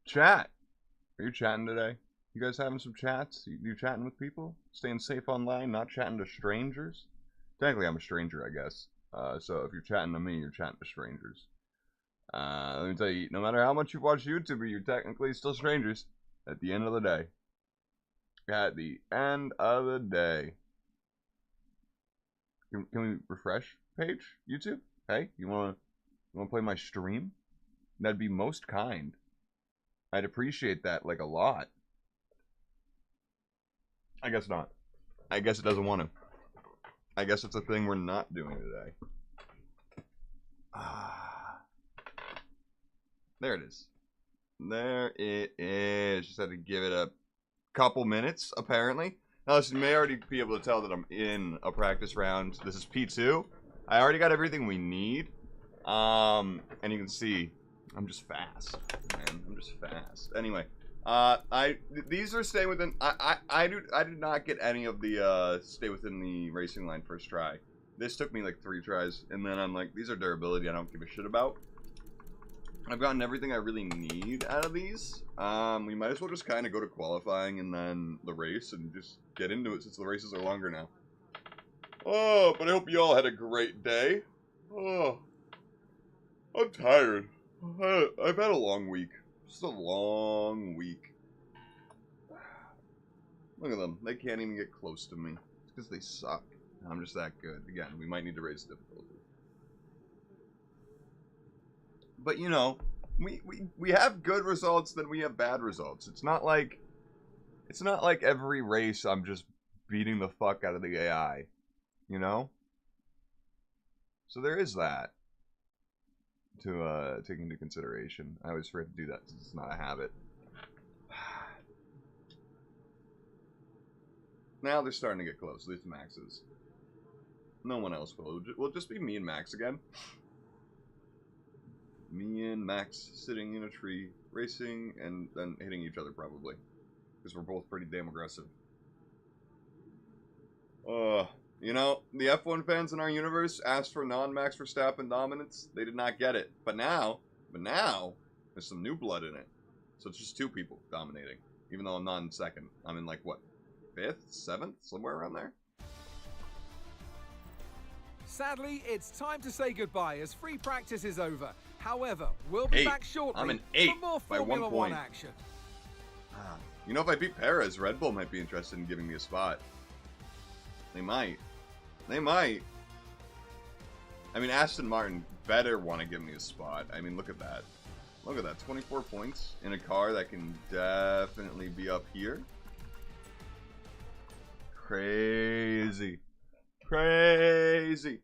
Chat. Are you chatting today? You guys having some chats? You chatting with people? Staying safe online, not chatting to strangers? Technically, I'm a stranger, I guess. So if you're chatting to me, you're chatting to strangers. Let me tell you, no matter how much you watch YouTube, you're technically still strangers at the end of the day. At the end of the day. Can we refresh page, YouTube? Hey, you wanna play my stream? That'd be most kind. I'd appreciate that, like, a lot. I guess not. I guess it doesn't want to. I guess it's a thing we're not doing today. There it is. There it is. Just had to give it a couple minutes, apparently. Now, listen, you may already be able to tell that I'm in a practice round. This is P2. I already got everything we need. And you can see, I'm just fast, man. I'm just fast. Anyway, these are staying within. I did not get any of the stay within the racing line first try. This took me like 3 tries, and then I'm like, these are durability I don't give a shit about. I've gotten everything I really need out of these. We might as well just kind of go to qualifying and then the race and just get into it since the races are longer now. Oh, but I hope you all had a great day. Oh, I'm tired. I've had a long week. Just a long week. Look at them. They can't even get close to me. It's because they suck. I'm just that good. Again, we might need to raise difficulty. But, you know, we have good results, then we have bad results. It's not like every race I'm just beating the fuck out of the AI. You know? So there is that to take into consideration. I always forget to do that since it's not a habit. Now they're starting to get close, at least Max is. No one else will. It'll just be me and Max again. Me and Max sitting in a tree, racing, and then hitting each other probably. Because we're both pretty damn aggressive. You know, the F1 fans in our universe asked for non-Max Verstappen dominance. They did not get it. But now, there's some new blood in it. So it's just 2 people dominating. Even though I'm not in second. I'm in like, what, 5th? 7th? Somewhere around there? Sadly, it's time to say goodbye as free practice is over. However, we'll be back shortly I'm an 8 for more by Formula 1 One point. action. You know, if I beat Perez, Red Bull might be interested in giving me a spot. They might. They might. I mean, Aston Martin better want to give me a spot. I mean, look at that. Look at that. 24 points in a car that can definitely be up here. Crazy. Crazy.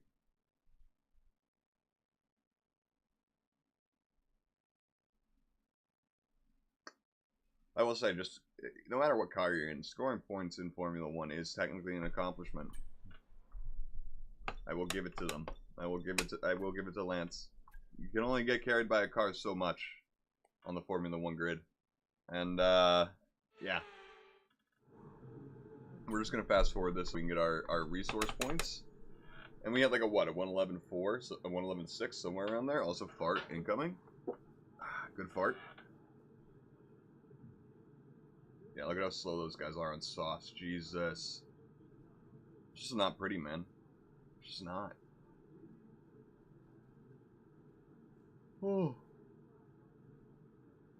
I will say, just no matter what car you're in, scoring points in Formula 1 is technically an accomplishment. I will give it to them. I will give it to Lance. You can only get carried by a car so much on the Formula 1 grid. And yeah. We're just gonna fast forward this so we can get our resource points. And we had like a what, a 111.4, so a 111.6, somewhere around there. Also fart incoming. Good fart. Yeah, look at how slow those guys are on sauce. Jesus. It's just not pretty, man. It's just not. Oh.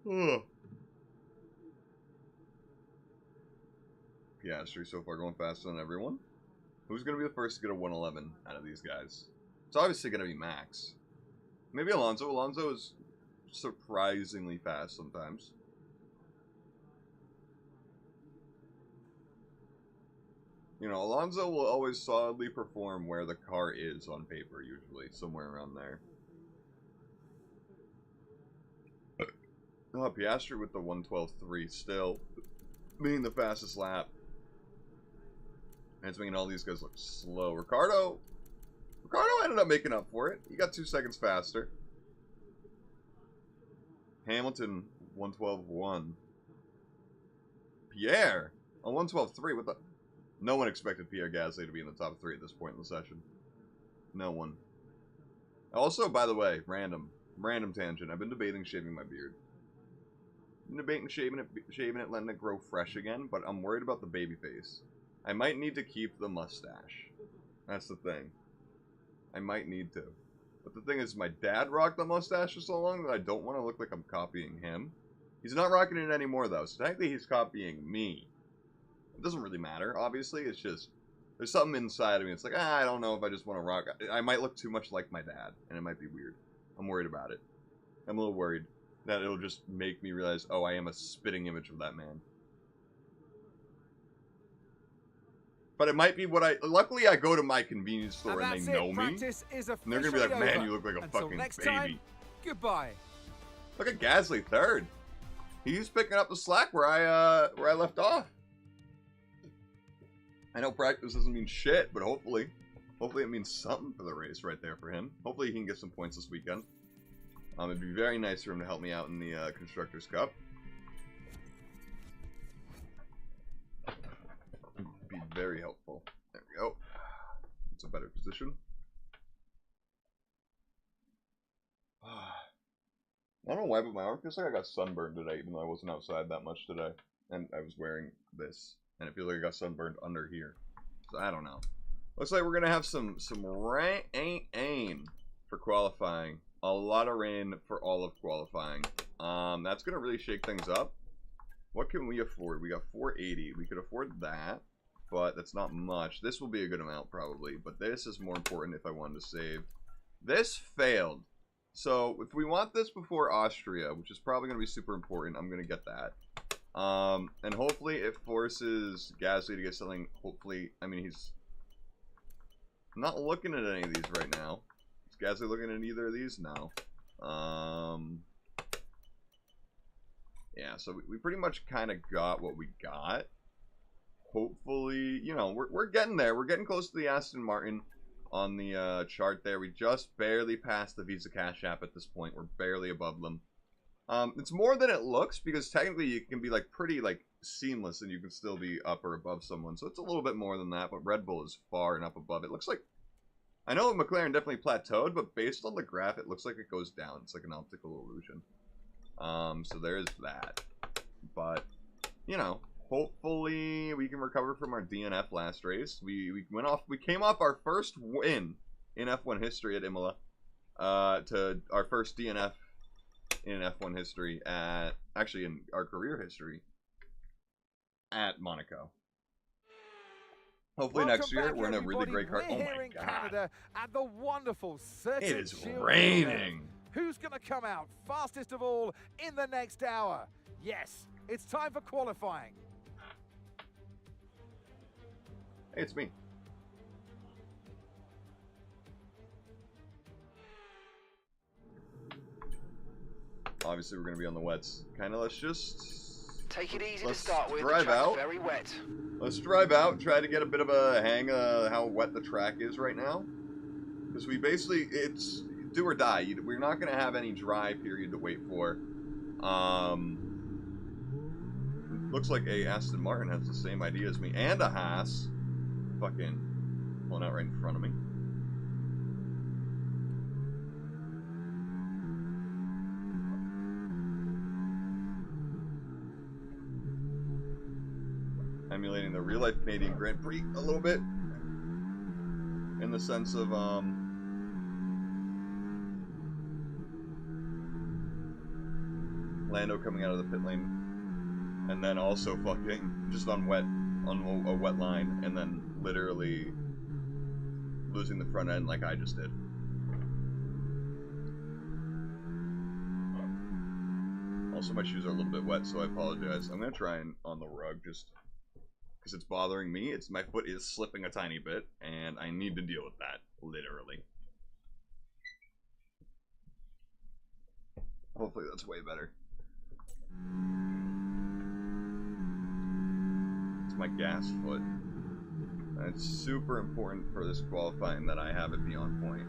Oh. Piastri so far going faster than everyone. Who's going to be the first to get a 111 out of these guys? It's obviously going to be Max. Maybe Alonso. Alonso is surprisingly fast sometimes. You know, Alonso will always solidly perform where the car is on paper, usually. Somewhere around there. Oh, Piastri with the 112.3 still being the fastest lap. And it's making all these guys look slow. Ricardo ended up making up for it. He got 2 seconds faster. Hamilton, 112.1. Pierre, on 112.3, what the... No one expected Pierre Gasly to be in the top 3 at this point in the session. No one. Also, by the way, random tangent. I've been debating shaving my beard. debating shaving it, letting it grow fresh again, but I'm worried about the baby face. I might need to keep the mustache. That's the thing. I might need to. But the thing is, my dad rocked the mustache for so long that I don't want to look like I'm copying him. He's not rocking it anymore, though, so technically he's copying me. It doesn't really matter, obviously. It's just, there's something inside of me. It's like, I don't know if I just want to rock. I might look too much like my dad, and it might be weird. I'm worried about it. I'm a little worried that it'll just make me realize, oh, I am a spitting image of that man. But it might be what I... Luckily, I go to my convenience store and they know me. And they're going to be like, man, you look like a fucking baby. Goodbye. Look at Gasly, third. He's picking up the slack where I left off. I know practice doesn't mean shit, but hopefully it means something for the race right there for him. Hopefully he can get some points this weekend. It'd be very nice for him to help me out in the Constructors' Cup. It'd be very helpful. There we go. It's a better position. I don't know why, but my arm feels like I got sunburned today, even though I wasn't outside that much today. And I was wearing this. And it feels like I got sunburned under here. So I don't know. Looks like we're going to have some rain for qualifying. A lot of rain for all of qualifying. That's going to really shake things up. What can we afford? We got 480. We could afford that. But that's not much. This will be a good amount probably. But this is more important if I wanted to save. This failed. So if we want this before Austria, which is probably going to be super important, I'm going to get that. And hopefully it forces Gasly to get something, hopefully, I mean, he's not looking at any of these right now. Is Gasly looking at either of these? No. Yeah, so we pretty much kind of got what we got. Hopefully, you know, we're getting there. We're getting close to the Aston Martin on the chart there. We just barely passed the Visa Cash App at this point. We're barely above them. It's more than it looks, because technically you can be like pretty like seamless and you can still be up or above someone. So it's a little bit more than that, but Red Bull is far enough above. It looks like, I know McLaren definitely plateaued, but based on the graph, it looks like it goes down. It's like an optical illusion. So there's that. But, you know, hopefully we can recover from our DNF last race. We came off our first win in F1 history at Imola, to our first DNF in F1 history actually in our career history at Monaco. Hopefully next year we're in a really great car. Oh my God. Canada at the wonderful it is raining. Who's going to come out fastest of all in the next hour? Yes, it's time for qualifying. Hey, it's me. Obviously, we're going to be on the wets. Kind of, let's just... Take it easy to start with. Drive out. Very wet. Let's drive out, try to get a bit of a hang of how wet the track is right now. Because we basically, it's do or die. We're not going to have any dry period to wait for. Looks like a Aston Martin has the same idea as me. And a Haas. Fucking pulling out right in front of me. Emulating the real-life Canadian Grand Prix a little bit, in the sense of Lando coming out of the pit lane, and then also fucking just on a wet line, and then literally losing the front end like I just did. Also, my shoes are a little bit wet, so I apologize. I'm gonna try and on the rug just because it's bothering me. My foot is slipping a tiny bit, and I need to deal with that, literally. Hopefully that's way better. It's my gas foot. And it's super important for this qualifying that I have it be on point.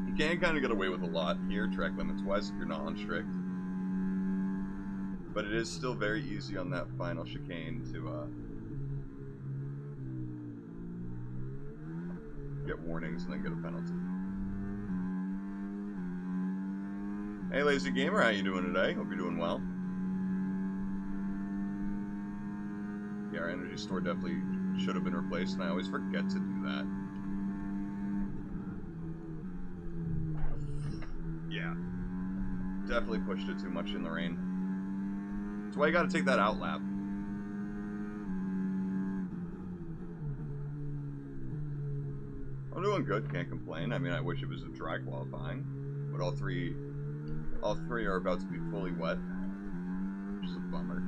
You can kind of get away with a lot here, track limits wise, if you're not on strict. But it is still very easy on that final chicane to get warnings and then get a penalty. Hey, Lazy Gamer, how you doing today? Hope you're doing well. Yeah, our energy store definitely should have been replaced, and I always forget to do that. Yeah. Definitely pushed it too much in the rain. That's why you gotta take that out lap. I'm doing good, can't complain. I mean, I wish it was a dry qualifying, but all three are about to be fully wet, which is a bummer.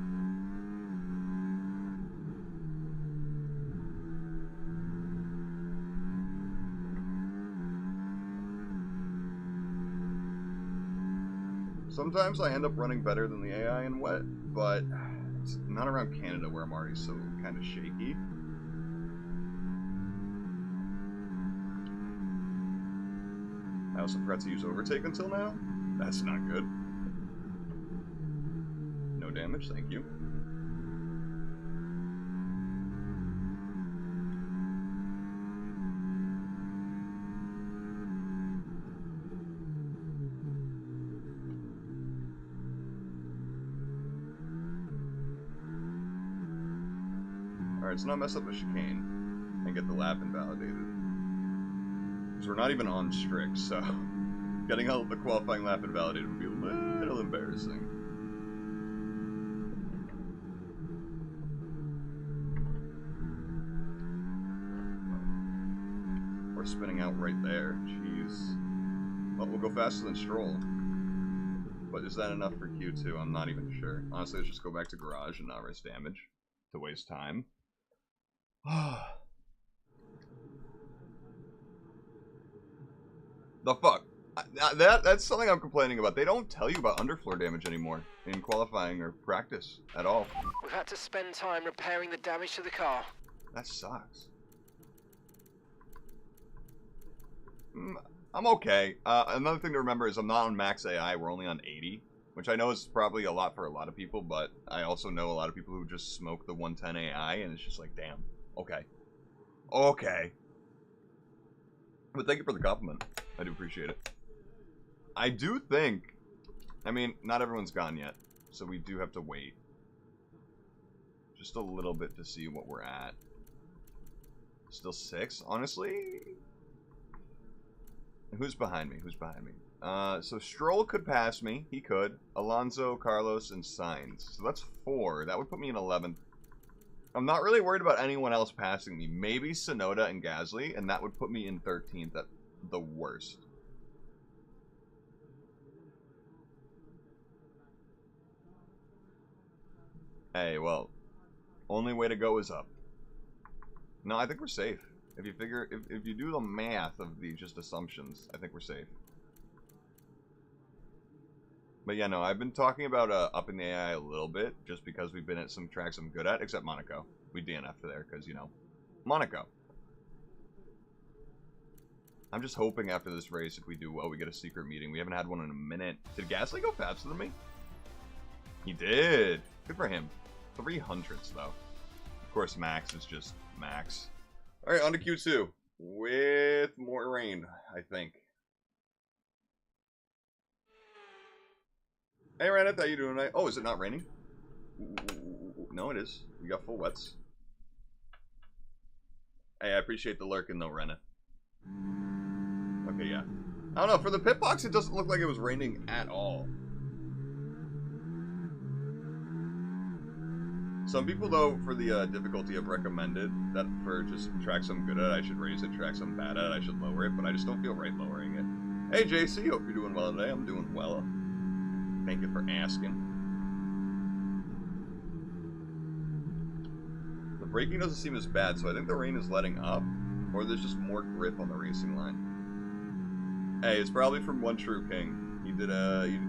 Sometimes I end up running better than the AI in wet, but it's not around Canada where I'm already so kind of shaky. I also forgot to use overtake until now. That's not good. No damage, thank you. Alright, so now mess up the chicane and get the lap invalidated. Because we're not even on strict, so getting out the qualifying lap invalidated would be a little embarrassing. We're spinning out right there. Jeez. Well, we'll go faster than Stroll. But is that enough for Q2? I'm not even sure. Honestly, let's just go back to garage and not risk damage to waste time. The fuck? That's something I'm complaining about. They don't tell you about underfloor damage anymore in qualifying or practice at all. We've had to spend time repairing the damage to the car. That sucks. I'm okay. Another thing to remember is I'm not on max AI. We're only on 80, which I know is probably a lot for a lot of people, but I also know a lot of people who just smoke the 110 AI, and it's just like, damn. Okay. Okay. But thank you for the compliment. I do appreciate it. I do think, I mean, not everyone's gone yet, so we do have to wait just a little bit to see what we're at. Still 6, honestly? Who's behind me? Who's behind me? So Stroll could pass me. He could. Alonso, Carlos, and Sainz. So that's 4. That would put me in 11th. I'm not really worried about anyone else passing me. Maybe Tsunoda and Gasly, and that would put me in 13th at the worst. Hey, well, only way to go is up. No, I think we're safe. If you figure, if you do the math of the just assumptions, I think we're safe. But yeah, no, I've been talking about upping the AI a little bit, just because we've been at some tracks I'm good at, except Monaco. We DNF'd there, because, you know, Monaco. I'm just hoping after this race, if we do well, we get a secret meeting. We haven't had one in a minute. Did Gasly go faster than me? He did. Good for him. 300ths, though. Of course, Max is just Max. All right, on to Q2. With more rain, I think. Hey, Reddit, how you doing tonight? Oh, is it not raining? No, it is. We got full wets. Hey, I appreciate the lurking, though, Renna. Okay, yeah. I don't know, for the pit box, it doesn't look like it was raining at all. Some people, though, for the difficulty have recommended that for just tracks I'm good at, I should raise it. Tracks I'm bad at, I should lower it, but I just don't feel right lowering it. Hey, JC, hope you're doing well today. I'm doing well. Thank you for asking. The braking doesn't seem as bad, so I think the rain is letting up, or there's just more grip on the racing line. Hey, it's probably from One True King. He did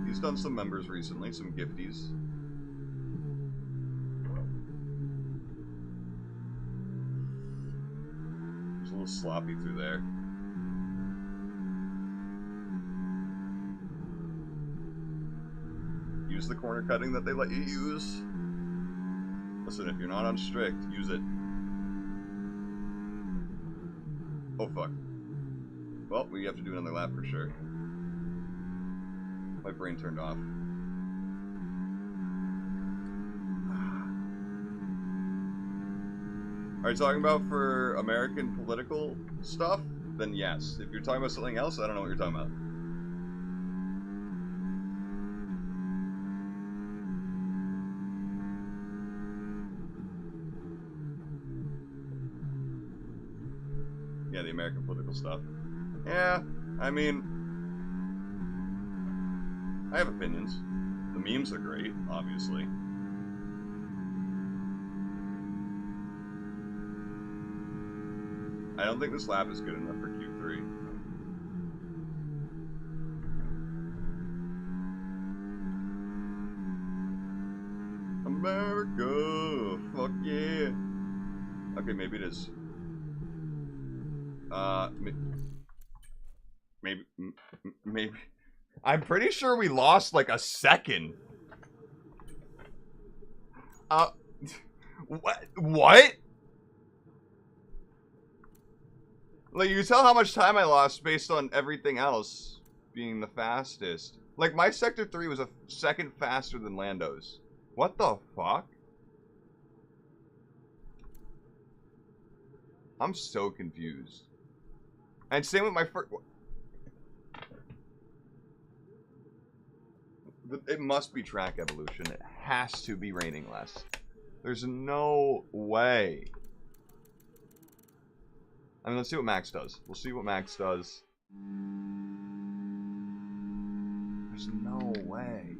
he's done some members recently, some gifties. It's a little sloppy through there. Use the corner cutting that they let you use. Listen, if you're not on strict, use it. Oh, fuck. Well, we have to do another lap for sure. My brain turned off. Are you talking about for American political stuff? Then yes. If you're talking about something else, I don't know what you're talking about. Yeah, the American political stuff. Yeah, I mean, I have opinions. The memes are great, obviously. I don't think this lap is good enough for Q3. America, fuck yeah. Okay, maybe it is. Maybe. I'm pretty sure we lost like a second. What? Like, you tell how much time I lost based on everything else being the fastest. Like, my Sector 3 was a second faster than Lando's. What the fuck? I'm so confused. And same with my first... It must be track evolution. It has to be raining less. There's no way. I mean, let's see what Max does. We'll see what Max does. There's no way.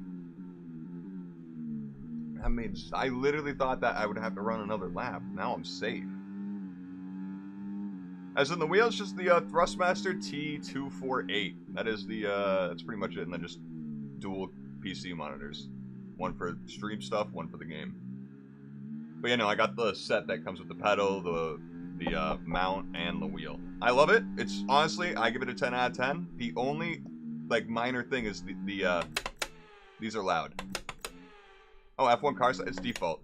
That means I literally thought that I would have to run another lap. Now I'm safe. As in, the wheel's just the Thrustmaster T248. That is the, that's pretty much it. And then just dual PC monitors. One for stream stuff, one for the game. But yeah, no, I got the set that comes with the pedal, the mount, and the wheel. I love it. It's, honestly, I give it a 10 out of 10. The only, like, minor thing is these are loud. Oh, F1 car set, it's default.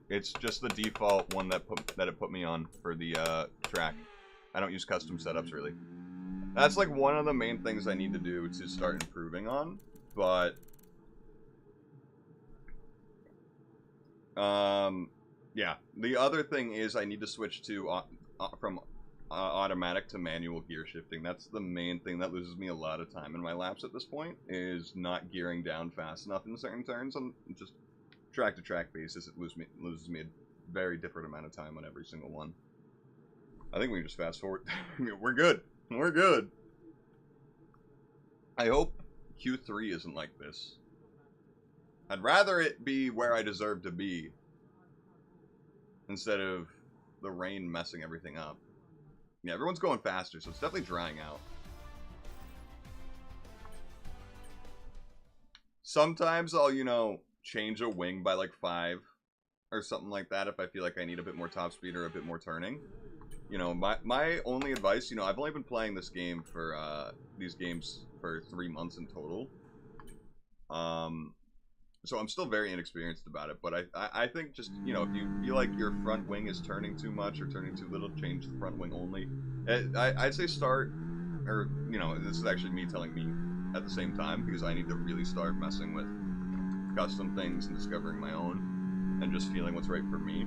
It's just the default one that it put me on for the track. I don't use custom setups, really. That's, like, one of the main things I need to do to start improving on, but... yeah. The other thing is I need to switch to from automatic to manual gear shifting. That's the main thing that loses me a lot of time in my laps at this point, is not gearing down fast enough in certain turns. On just track-to-track basis, it loses me a very different amount of time on every single one. I think we can just fast forward. We're good. We're good. I hope Q3 isn't like this. I'd rather it be where I deserve to be instead of the rain messing everything up. Yeah, everyone's going faster, so it's definitely drying out. Sometimes I'll, you know, change a wing by like 5 or something like that if I feel like I need a bit more top speed or a bit more turning. You know, my only advice, you know, I've only been playing this game for, these games for 3 months in total. So I'm still very inexperienced about it, but I think just, you know, if you feel like your front wing is turning too much or turning too little, change the front wing only. I'd say start, or, you know, this is actually me telling me at the same time, because I need to really start messing with custom things and discovering my own, and just feeling what's right for me.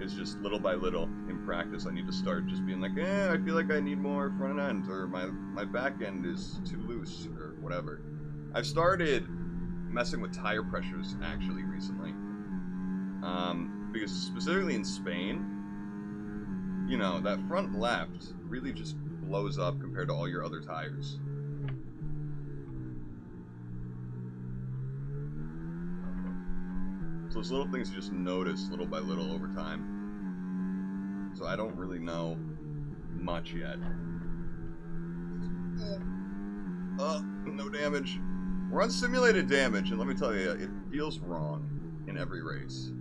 It's just little by little, in practice, I need to start just being like, I feel like I need more front end, or my back end is too loose, or whatever. I've started messing with tire pressures actually recently, because specifically in Spain, you know, that front left really just blows up compared to all your other tires. So those little things you just notice little by little over time. So I don't really know much yet. No damage. We're on simulated damage, and let me tell you, it feels wrong in every race.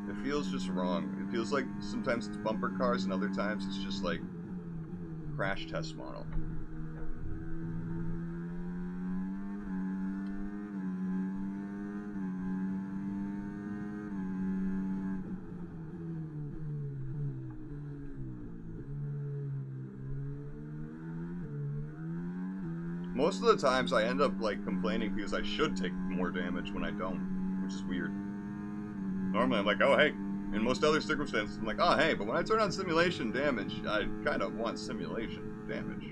It feels just wrong. It feels like sometimes it's bumper cars, and other times it's just like crash test model. Most of the times I end up like complaining because I should take more damage when I don't, which is weird. Normally I'm like, oh hey. In most other circumstances I'm like, oh hey, but when I turn on simulation damage, I kind of want simulation damage.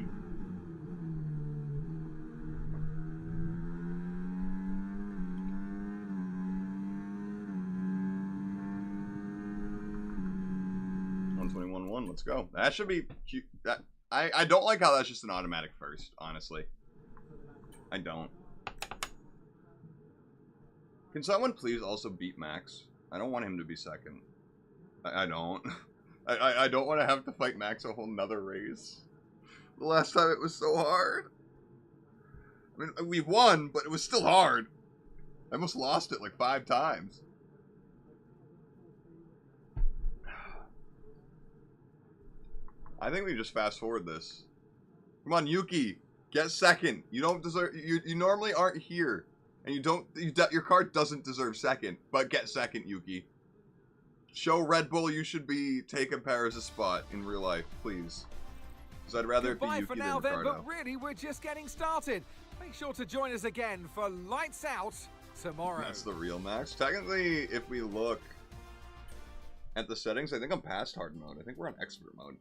Let's go. That should be cute. I don't like how that's just an automatic first, honestly. I don't. Can someone please also beat Max? I don't want him to be second. I don't. I don't want to have to fight Max a whole nother race. The last time it was so hard. I mean, we won, but it was still hard. I almost lost it like 5 times. I think we just fast forward this. Come on, Yuki, get second. You don't deserve. You normally aren't here, and you don't. Your car doesn't deserve second, but get second, Yuki. Show Red Bull you should be taking Paris' spot in real life, please. Because I'd rather it be Yuki for than now, Ricardo. then, but really, we're just getting started. Make sure to join us again for Lights Out tomorrow. That's the real Max. Technically, if we look at the settings, I think I'm past hard mode. I think we're on expert mode.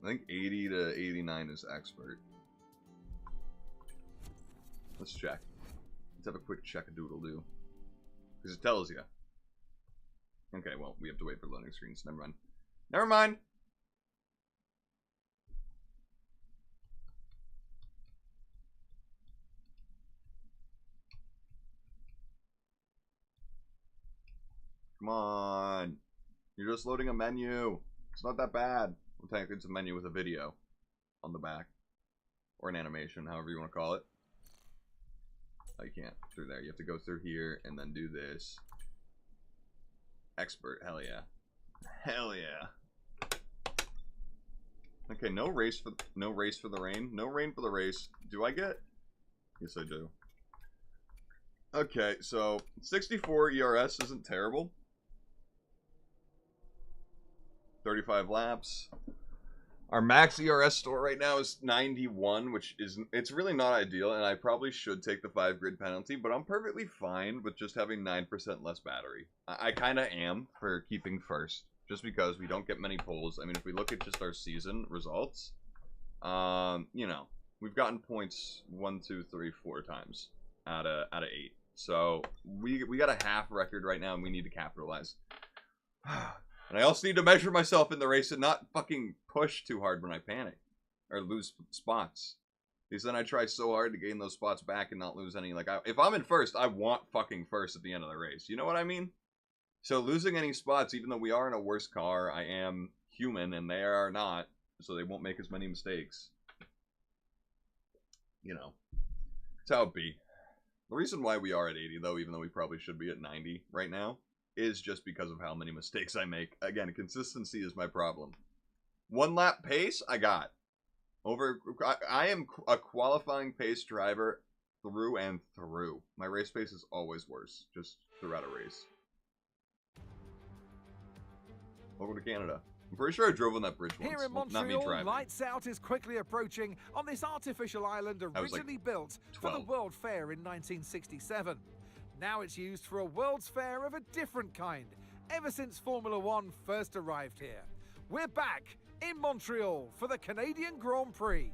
I think 80 to 89 is expert. Let's check. Let's have a quick check-a-doodle-doo. Because it tells you. Okay, well, we have to wait for loading screens. Never mind. Never mind! Come on! You're just loading a menu. It's not that bad. Well, technically it's a menu with a video on the back. Or an animation, however you want to call it. Oh, you can't through there. You have to go through here and then do this. Expert, hell yeah. Hell yeah. Okay, no race for the rain. No rain for the race. Do I get? Yes, I do. Okay, so 64 ERS isn't terrible. 35 laps. Our max ERS score right now is 91, which isn't, it's really not ideal, and I probably should take the 5 grid penalty, but I'm perfectly fine with just having 9% less battery. I kind of am for keeping first, just because we don't get many poles. I mean, if we look at just our season results, you know, we've gotten points 1, 2, 3, 4 times out of 8. So we got a half record right now, and we need to capitalize. And I also need to measure myself in the race and not fucking push too hard when I panic. Or lose spots. Because then I try so hard to gain those spots back and not lose any. Like, if I'm in first, I want fucking first at the end of the race. You know what I mean? So losing any spots, even though we are in a worse car, I am human and they are not. So they won't make as many mistakes. You know. That's how it be. The reason why we are at 80, though, even though we probably should be at 90 right now, is just because of how many mistakes I make. Again, consistency is my problem. 1 lap pace, I got. I am a qualifying pace driver through and through. My race pace is always worse, just throughout a race. Welcome to Canada. I'm pretty sure I drove on that bridge once. Here in Well, not me Montreal, driving. Lights Out is quickly approaching on this artificial island originally built for the 12. World Fair in 1967. Now it's used for a World's Fair of a different kind, ever since Formula One first arrived here. We're back in Montreal for the Canadian Grand Prix.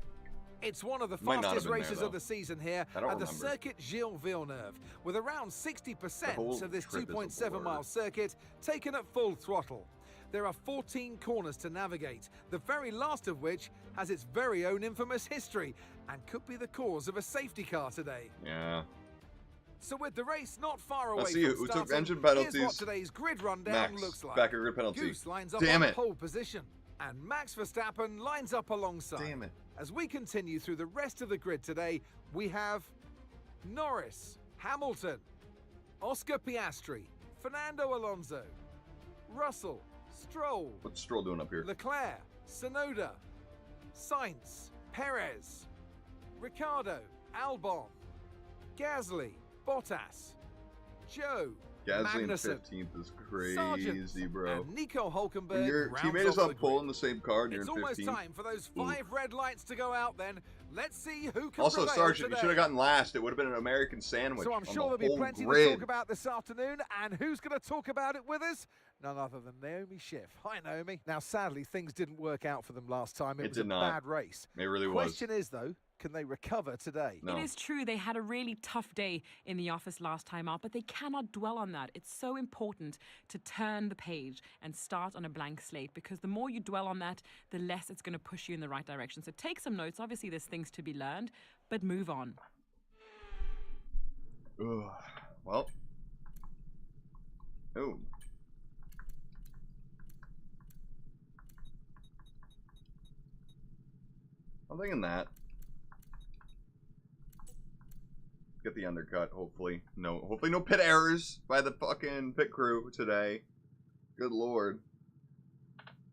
It's one of the Might not have fastest been there, races though. of the season here I don't at the remember. Circuit Gilles Villeneuve, with around 60% whole of this trip is a 2.7 mile blur. circuit taken at full throttle. There are 14 corners to navigate, the very last of which has its very own infamous history and could be the cause of a safety car today. Yeah. So with the race not far away Let's see from who took starting, engine here's penalties. what today's grid rundown Max, looks like. back at grid penalty. Goose lines up Damn on it. pole position, and Max Verstappen lines up alongside. Damn it. As we continue through the rest of the grid today, we have Norris, Hamilton, Oscar Piastri, Fernando Alonso, Russell, Stroll, What's Stroll doing up here? Leclerc, Sonoda, Sainz, Perez, Ricciardo, Albon, Gasly, Bottas, Joe, Gasly in Magnussen, 15th is crazy, Sargent, bro. and Nico Hulkenberg When your rounds teammate is off on the pole grid. in the same car and you're It's in 15th. almost time for those 5 red lights to go out then. Let's see who can Also, prevail Sargent, today. you should have gotten last. It would have been an American sandwich. So I'm on sure the there'll be whole plenty grid. to talk about this afternoon, and who's going to talk about it with us? None other than Naomi Schiff. Hi, Naomi. Now, sadly, things didn't work out for them last time. It was did a not. bad race. It really was. Question is, though, can they recover today? No. It is true they had a really tough day in the office last time out, but they cannot dwell on that. It's so important to turn the page and start on a blank slate, because the more you dwell on that, the less it's going to push you in the right direction. So take some notes. Obviously, there's things to be learned, but move on. Ugh. Well. Oh. I'm thinking that. Get the undercut, hopefully. No, hopefully no pit errors by the fucking pit crew today. Good lord.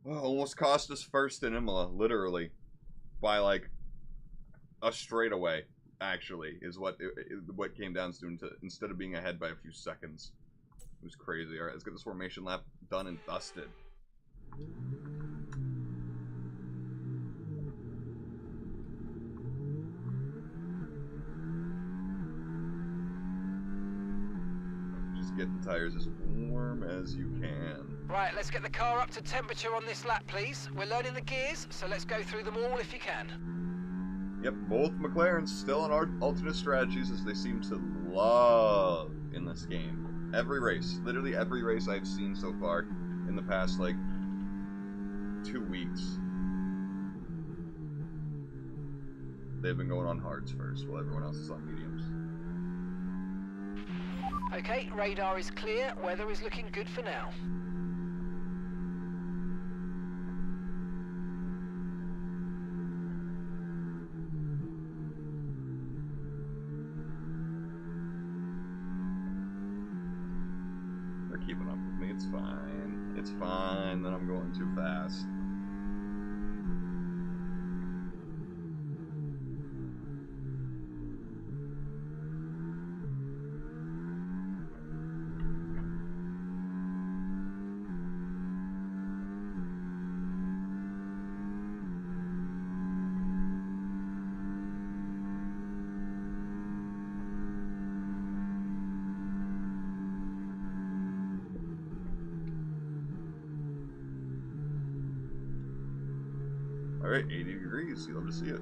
Oh, almost cost us first in Imola, literally. By like a straightaway, actually, is what came down to instead of being ahead by a few seconds. It was crazy. Alright, let's get this formation lap done and dusted. Get the tires as warm as you can. Right, let's get the car up to temperature on this lap, please. We're learning the gears, so let's go through them all if you can. Yep, both McLarens still on our alternate strategies, as they seem to love in this game. Every race, literally every race I've seen so far in the past, like, 2 weeks. They've been going on hards first, while everyone else is on mediums. Okay, radar is clear. Weather is looking good for now. They're keeping up with me. It's fine. It's fine that I'm going too fast. Alright, 80 degrees. You love to see it.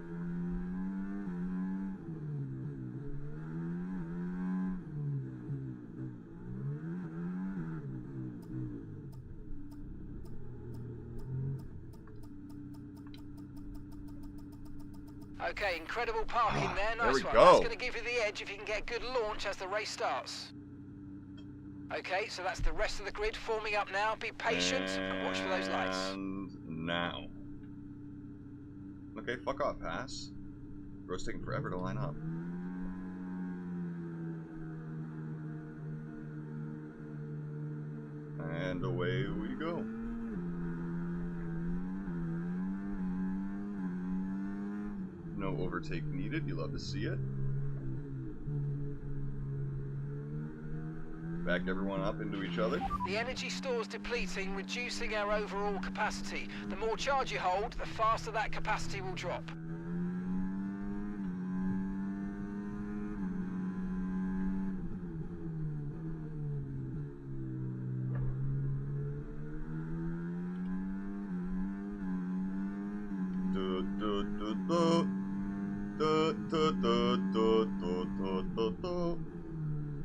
Okay, incredible parking there. There Nice we one. go. That's going to give you the edge if you can get good launch as the race starts. Okay, so that's the rest of the grid forming up now. Be patient and watch for those lights. And now. Okay, fuck off, pass. Bro's taking forever to line up. And away we go. No overtake needed. You love to see it. Back everyone up into each other. The energy store's depleting, reducing our overall capacity. The more charge you hold, the faster that capacity will drop.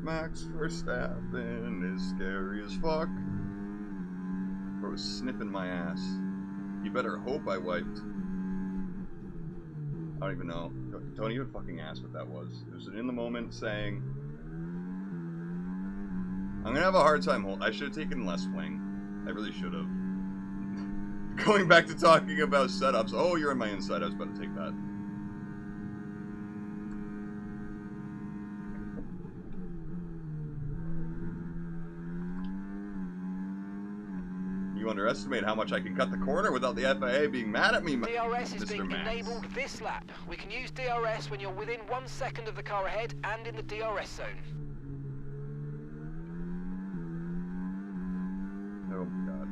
Max Verstappen is scary as fuck. Bro was sniffing my ass. You better hope I wiped. I don't even know. Don't even fucking ask what that was. It was an in the moment saying, I'm gonna have a hard time I should have taken less wing. I really should have. Going back to talking about setups. Oh, you're on my inside. I was about to take that. You underestimate how much I can cut the corner without the FIA being mad at me, DRS is Mr. being Max. enabled this lap. We can use DRS when you're within 1 second of the car ahead and in the DRS zone. Oh my god.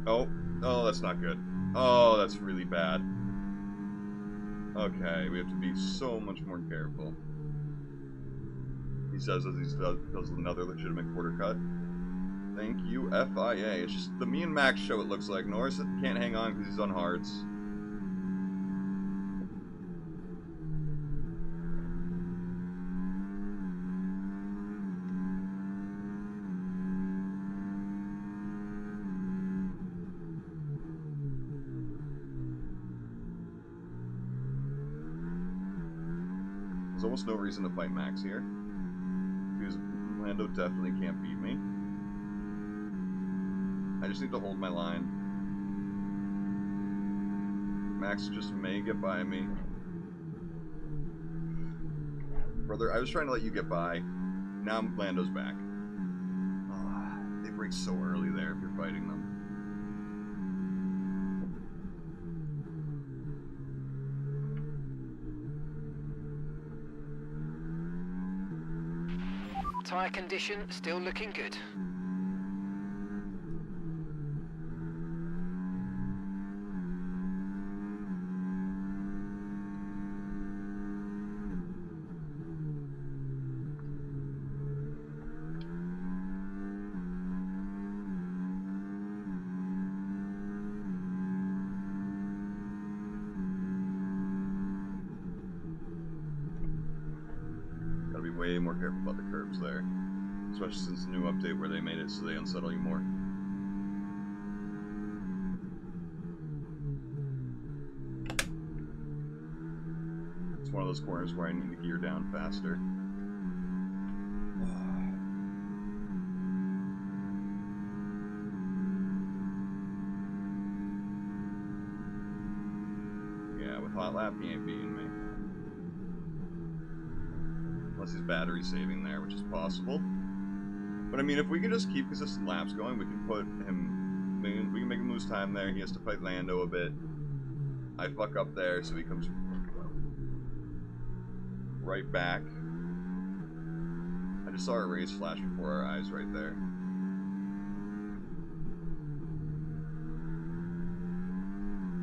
Oh, oh, that's not good. Oh, that's really bad. Okay, we have to be so much more careful. He says as he does another legitimate quarter cut. Thank you, FIA. It's just the me and Max show, it looks like. Norris can't hang on because he's on hards. There's almost no reason to fight Max here, because Lando definitely can't beat me. I just need to hold my line. Max just may get by me. Brother, I was trying to let you get by. Now Lando's back. Oh, they break so early there if you're fighting them. Tyre condition still looking good. Gotta be way more careful about the curbs there. Especially since the new update where they made it so they unsettle you more. It's one of those corners where I need to gear down faster. Yeah, with Hot Lap, he ain't beating me. Unless he's battery saving there, which is possible. But I mean, if we can just keep consistent laps going, we can put him. We can make him lose time there. He has to fight Lando a bit. I fuck up there, so he comes right back. I just saw a race flash before our eyes right there.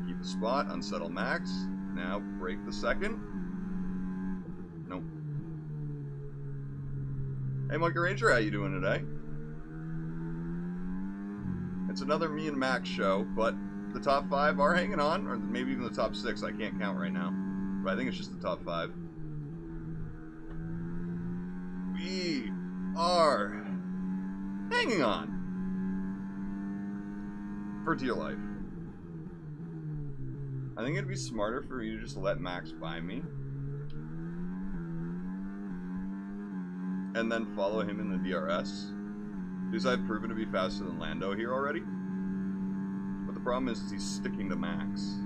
Keep the spot, unsettle Max. Now break the second. Nope. Hey Monkey Ranger, how you doing today? It's another me and Max show, but the top 5 are hanging on, or maybe even the top 6. I can't count right now, but I think it's just the top 5. We are hanging on for dear life. I think it'd be smarter for you to just let Max buy me. And then follow him in the DRS, because I've proven to be faster than Lando here already. But the problem is he's sticking to Max.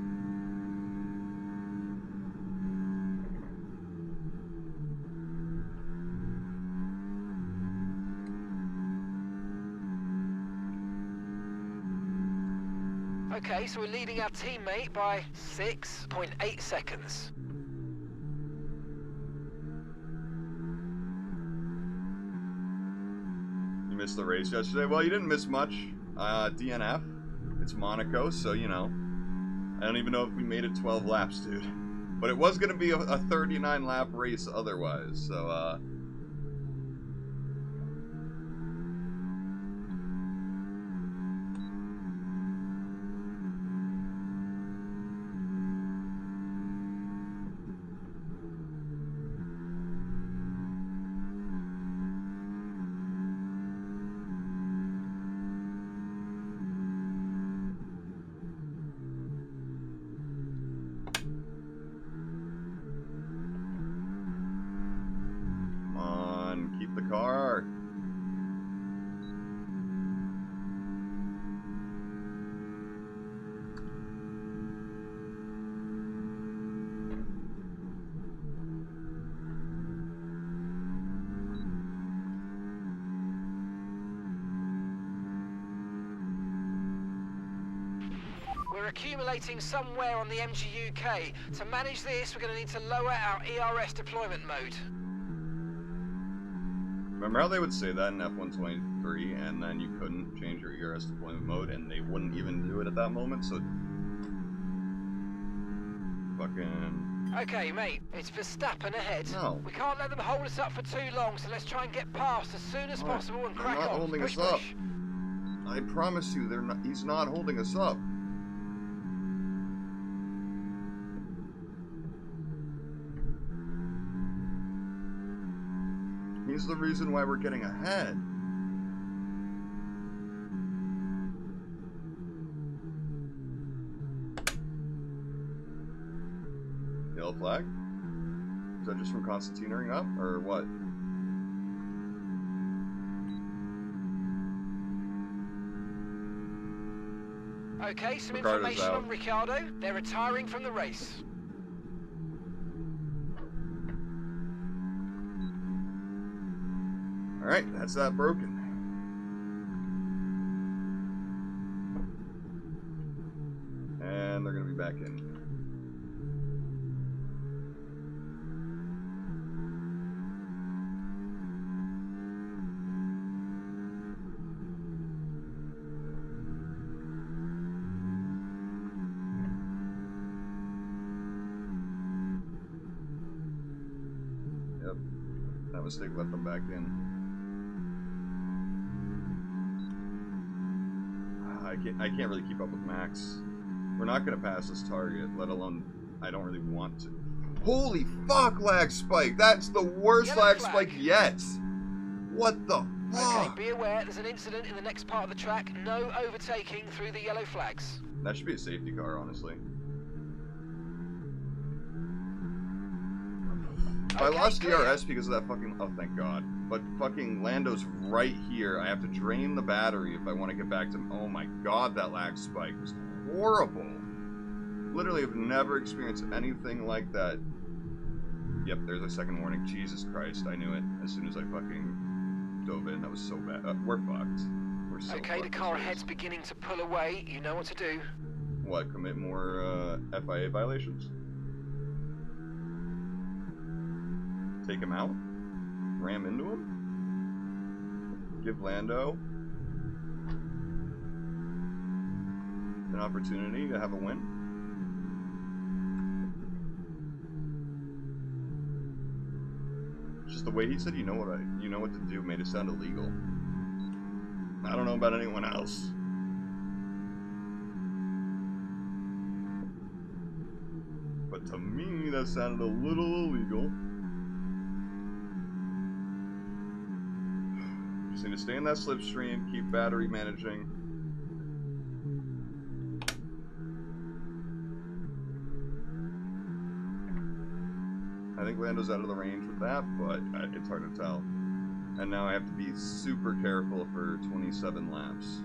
Okay, so we're leading our teammate by 6.8 seconds. Missed the race yesterday. Well, you didn't miss much. DNF. It's Monaco, so you know. I don't even know if we made it 12 laps, dude. But it was going to be a 39 lap race otherwise, so the car. We're accumulating somewhere on the MGUK. To manage this, we're going to need to lower our ERS deployment mode. Remember how they would say that in F123, and then you couldn't change your ERS deployment mode, and they wouldn't even do it at that moment, so... Fucking... Okay, mate, it's Verstappen ahead. No. We can't let them hold us up for too long, so let's try and get past as soon as possible and They're crack not on. holding Push, us up. push. I promise you, he's not holding us up. He's the reason why we're getting ahead. Yellow flag? Is that just from Constantinoing up, or what? Okay, some Ricardo's information out. on Ricciardo. They're retiring from the race. Alright, that's that broken. And they're gonna be back in. Yep, that mistake let them back in. I can't really keep up with Max. We're not gonna pass this target, let alone I don't really want to. Holy fuck, lag spike! That's the worst Yellow lag flag. spike yet! What the Okay, fuck? be aware there's an incident in the next part of the track. No overtaking through the yellow flags. That should be a safety car, honestly. If I Okay, lost clear. DRS because of that fucking... Oh, thank God. But fucking Lando's right here. I have to drain the battery if I want to get back to... Oh my God, that lag spike was horrible. Literally have never experienced anything like that. Yep, there's a second warning. Jesus Christ, I knew it as soon as I fucking dove in. That was so bad. We're fucked. We're so Okay, the fucked car this ahead's race. beginning to pull away. You know what to do. What, commit more FIA violations? Take him out? Ram into him? Give Lando an opportunity to have a win? Just the way he said you know what to do made it sound illegal. I don't know about anyone else. But to me that sounded a little illegal. Just need to stay in that slipstream, keep battery managing. I think Lando's out of the range with that, but it's hard to tell. And now I have to be super careful for 27 laps.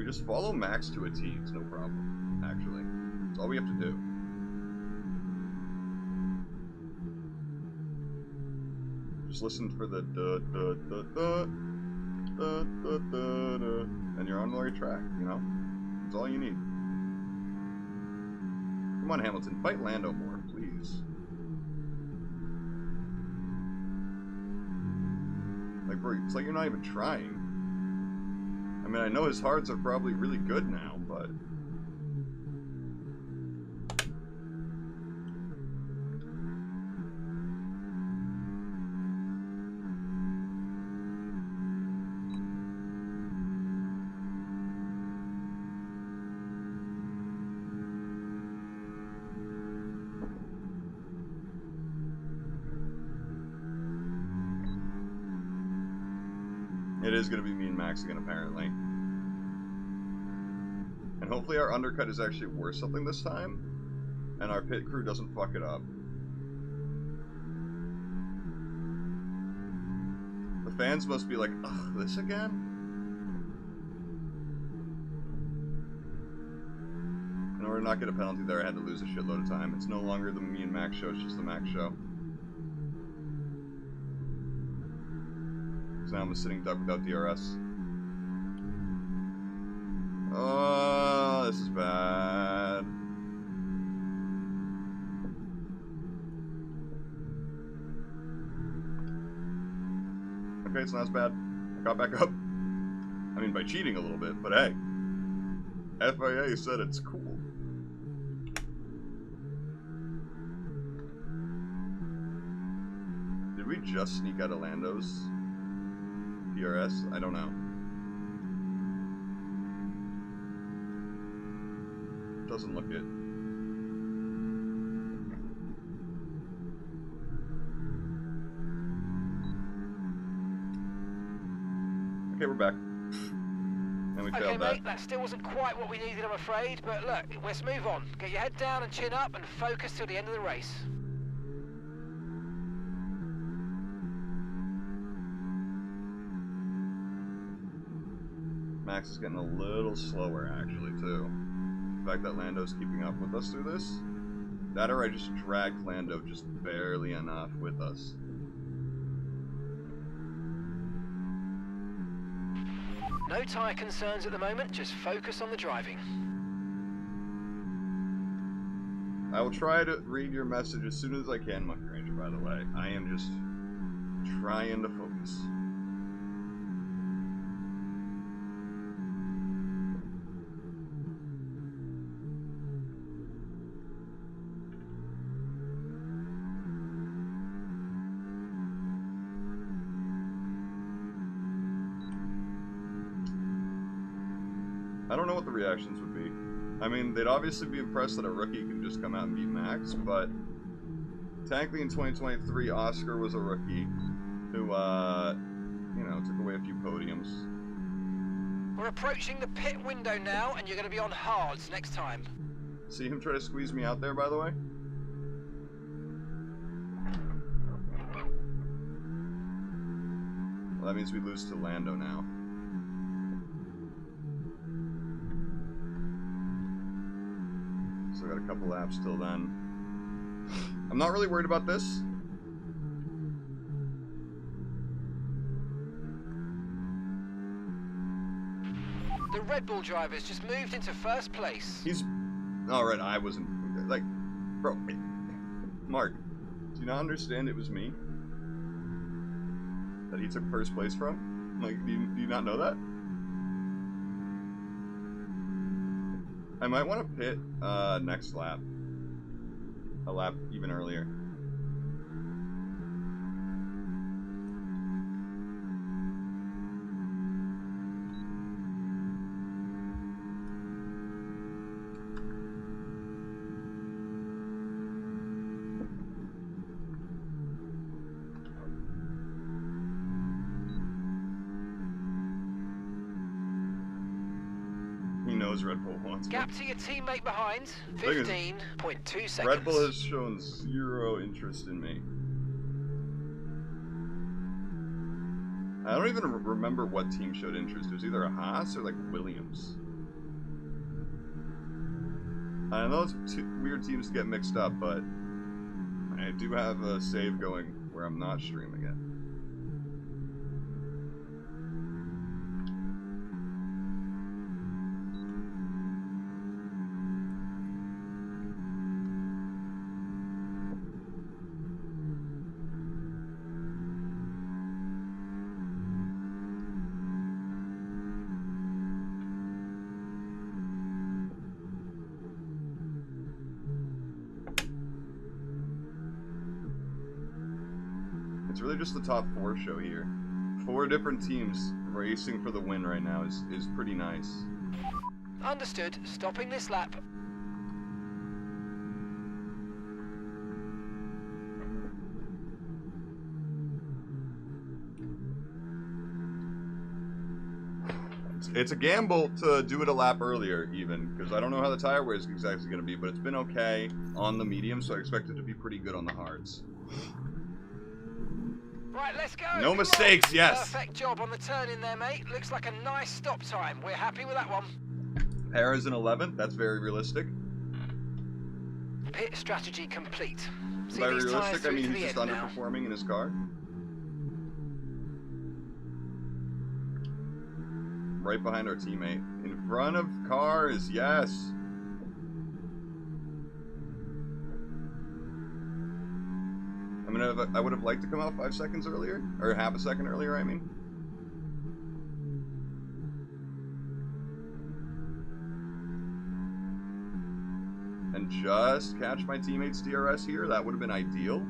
Just follow Max to a T, it's no problem, actually. That's all we have to do. Just listen for the da, and you're on the right track, you know? That's all you need. Come on, Hamilton, fight Lando more, please. Like, bro, it's like you're not even trying. I mean, I know his hards are probably really good now, but... It is going to be me and Max again, apparently. And hopefully our undercut is actually worth something this time, and our pit crew doesn't fuck it up. The fans must be like, ugh, this again? or not get a penalty there, I had to lose a shitload of time. It's no longer the me and Max show, it's just the Max show. So now I'm a sitting duck without DRS. Oh, this is bad. Okay, it's not as bad. I got back up. I mean, by cheating a little bit, but hey. FIA said it's cool. Did we just sneak out of Lando's DRS? I don't know. Doesn't look it. Okay, we're back. And we failed that. Mate, that still wasn't quite what we needed, I'm afraid. But look, let's move on. Get your head down and chin up and focus till the end of the race. Max is getting a little slower, actually, too. The fact that Lando's keeping up with us through this. That or I just dragged Lando just barely enough with us. No tyre concerns at the moment, just focus on the driving. I will try to read your message as soon as I can, Monkey Ranger, by the way. I am just trying to focus. I don't know what the reactions would be. I mean, they'd obviously be impressed that a rookie can just come out and beat Max, but technically in 2023, Oscar was a rookie who, you know, took away a few podiums. We're approaching the pit window now, and you're going to be on hards next time. See him try to squeeze me out there, by the way? Well, that means we lose to Lando now. Still got a couple laps till then. I'm not really worried about this. The Red Bull driver's just moved into first place. He's... Alright, I wasn't... Like, bro, Mark, do you not understand it was me that he took first place from? Like, do you not know that? I might want to pit next lap. A lap even earlier. Red Bull wants. Gap to your teammate behind, 15.2 seconds. Red Bull has shown zero interest in me. I don't even remember what team showed interest. It was either a Haas or like Williams. I know it's two weird teams to get mixed up, but I do have a save going where I'm not streaming it. It's really just the top 4 show here. 4 different teams racing for the win right now is pretty nice. Understood. Stopping this lap. It's a gamble to do it a lap earlier, even, because I don't know how the tire wear is exactly going to be, but it's been okay on the medium, so I expect it to be pretty good on the hards. Right, let's go. No mistakes, yes. Perfect job on the turn in there, mate. Looks like a nice stop time. We're happy with that one. Paris in 11th, that's very realistic. Pit strategy complete. See By these tyres realistic, I through mean to he's the just end now. underperforming in his car. Right behind our teammate. In front of cars, yes. I mean, I would have liked to come out 5 seconds earlier, or half a second earlier, I mean. And just catch my teammate's DRS here, that would have been ideal.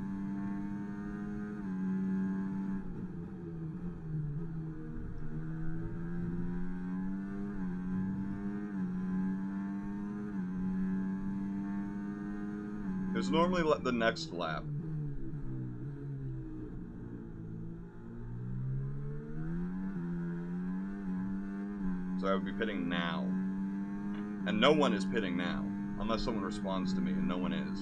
There's normally the next lap. So I would be pitting now. And no one is pitting now. Unless someone responds to me, and no one is.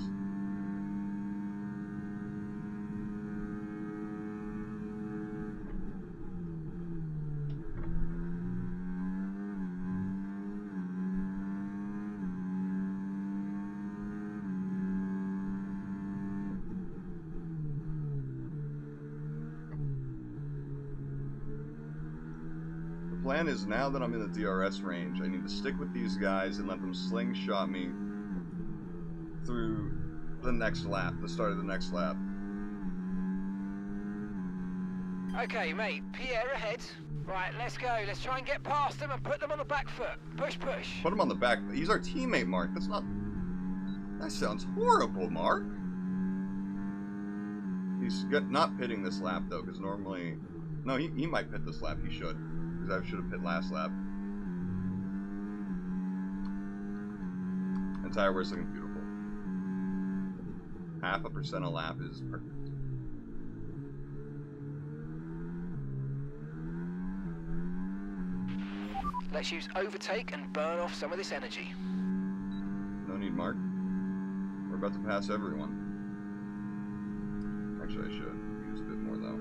The plan is, now that I'm in the DRS range, I need to stick with these guys and let them slingshot me through the next lap, the start of the next lap. Okay, mate, Pierre ahead. Right, let's go. Let's try and get past them and put them on the back foot. Push, push. Put him on the back. He's our teammate, Mark. That's not... That sounds horrible, Mark. He's not pitting this lap, though, because normally... No, he might pit this lap. He should. Because I should have pit last lap. And tire wear's looking beautiful. 0.5% a lap is perfect. Let's use overtake and burn off some of this energy. No need, Mark. We're about to pass everyone. Actually, I should use a bit more, though.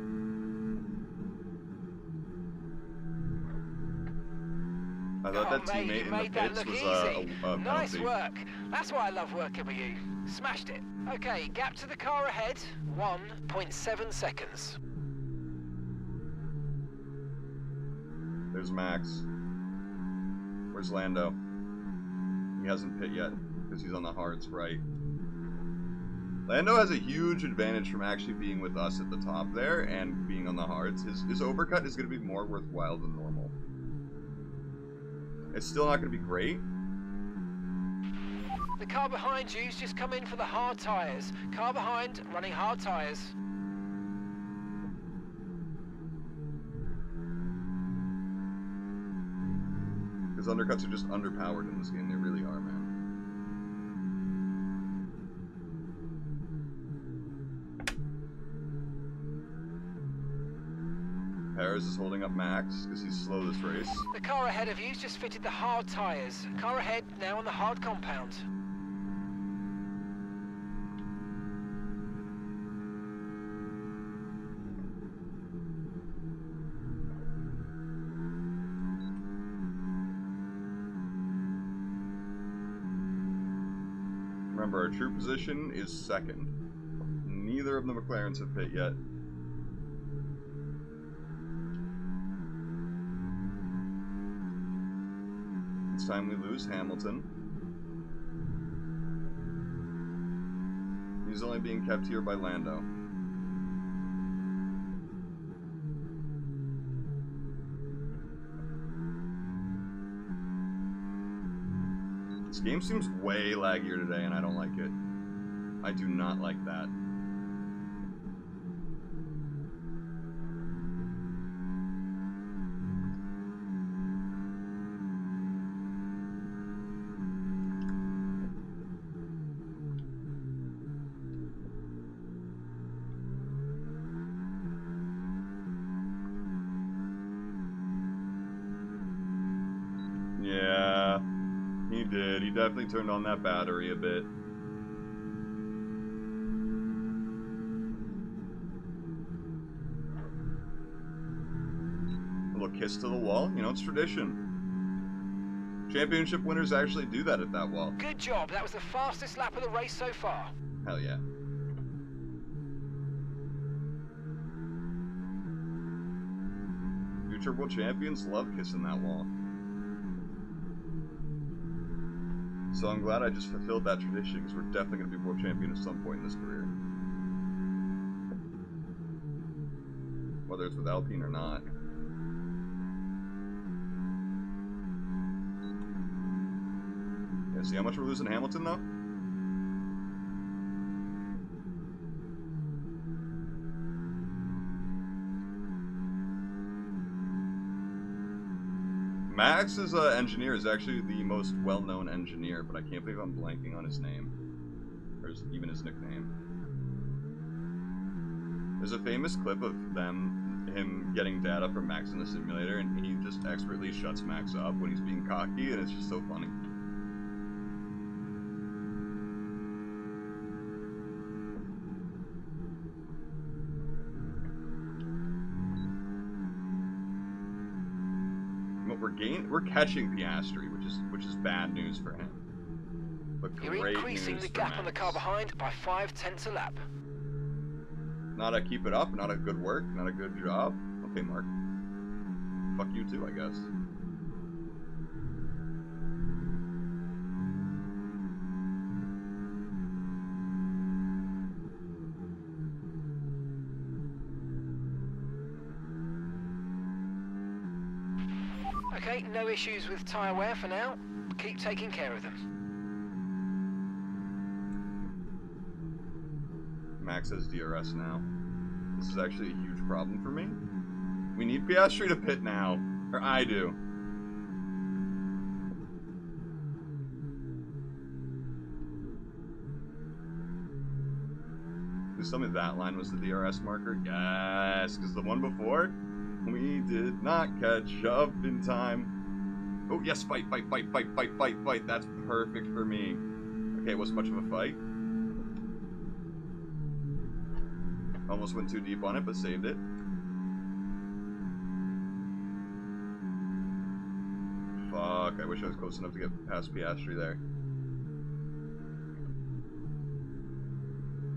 I thought that mate, teammate you in made the that pits look was easy. a Nice penalty. work. That's why I love working with you. Smashed it. Okay, gap to the car ahead, 1.7 seconds. There's Max. Where's Lando? He hasn't pit yet, because he's on the hards right. Lando has a huge advantage from actually being with us at the top there and being on the hards. His overcut is going to be more worthwhile than normal. It's still not going to be great. The car behind you's just come in for the hard tyres. Car behind, running hard tyres. Because undercuts are just underpowered in this game. They really are, man. Perez is holding up Max because he's slow this race. The car ahead of you's just fitted the hard tyres. Car ahead now on the hard compound. Remember, our true position is second. Neither of the McLarens have pit yet. It's time we lose Hamilton. He's only being kept here by Lando. This game seems way laggier today, and I don't like it. I do not like that. Yeah, he did. He definitely turned on that battery a bit. A little kiss to the wall. You know, it's tradition. Championship winners actually do that at that well. Good job. That was the fastest lap of the race so far. Hell yeah. Future world champions love kissing that wall. So I'm glad I just fulfilled that tradition, because we're definitely going to be world champion at some point in this career. Whether it's with Alpine or not. Yeah, see how much we're losing Hamilton, though? Max's engineer is actually the most well-known engineer, but I can't believe I'm blanking on his name. Or even his nickname. There's a famous clip of him getting data from Max in the simulator, and he just expertly shuts Max up when he's being cocky, and it's just so funny. We're catching Piastri, which is bad news for him. But You're increasing the gap on the car behind by 5/10 a lap. Not a keep it up, not a good work, not a good job. Okay, Mark. Fuck you too, I guess. Okay, no issues with tyre wear for now. Keep taking care of them. Max has DRS now. This is actually a huge problem for me. We need Piastri to pit now. Or I do. Please tell me that line was the DRS marker. Yes, because the one before, we did not catch up in time. Oh, yes, fight. That's perfect for me. Okay, it wasn't much of a fight. Almost went too deep on it, but saved it. Fuck, I wish I was close enough to get past Piastri there.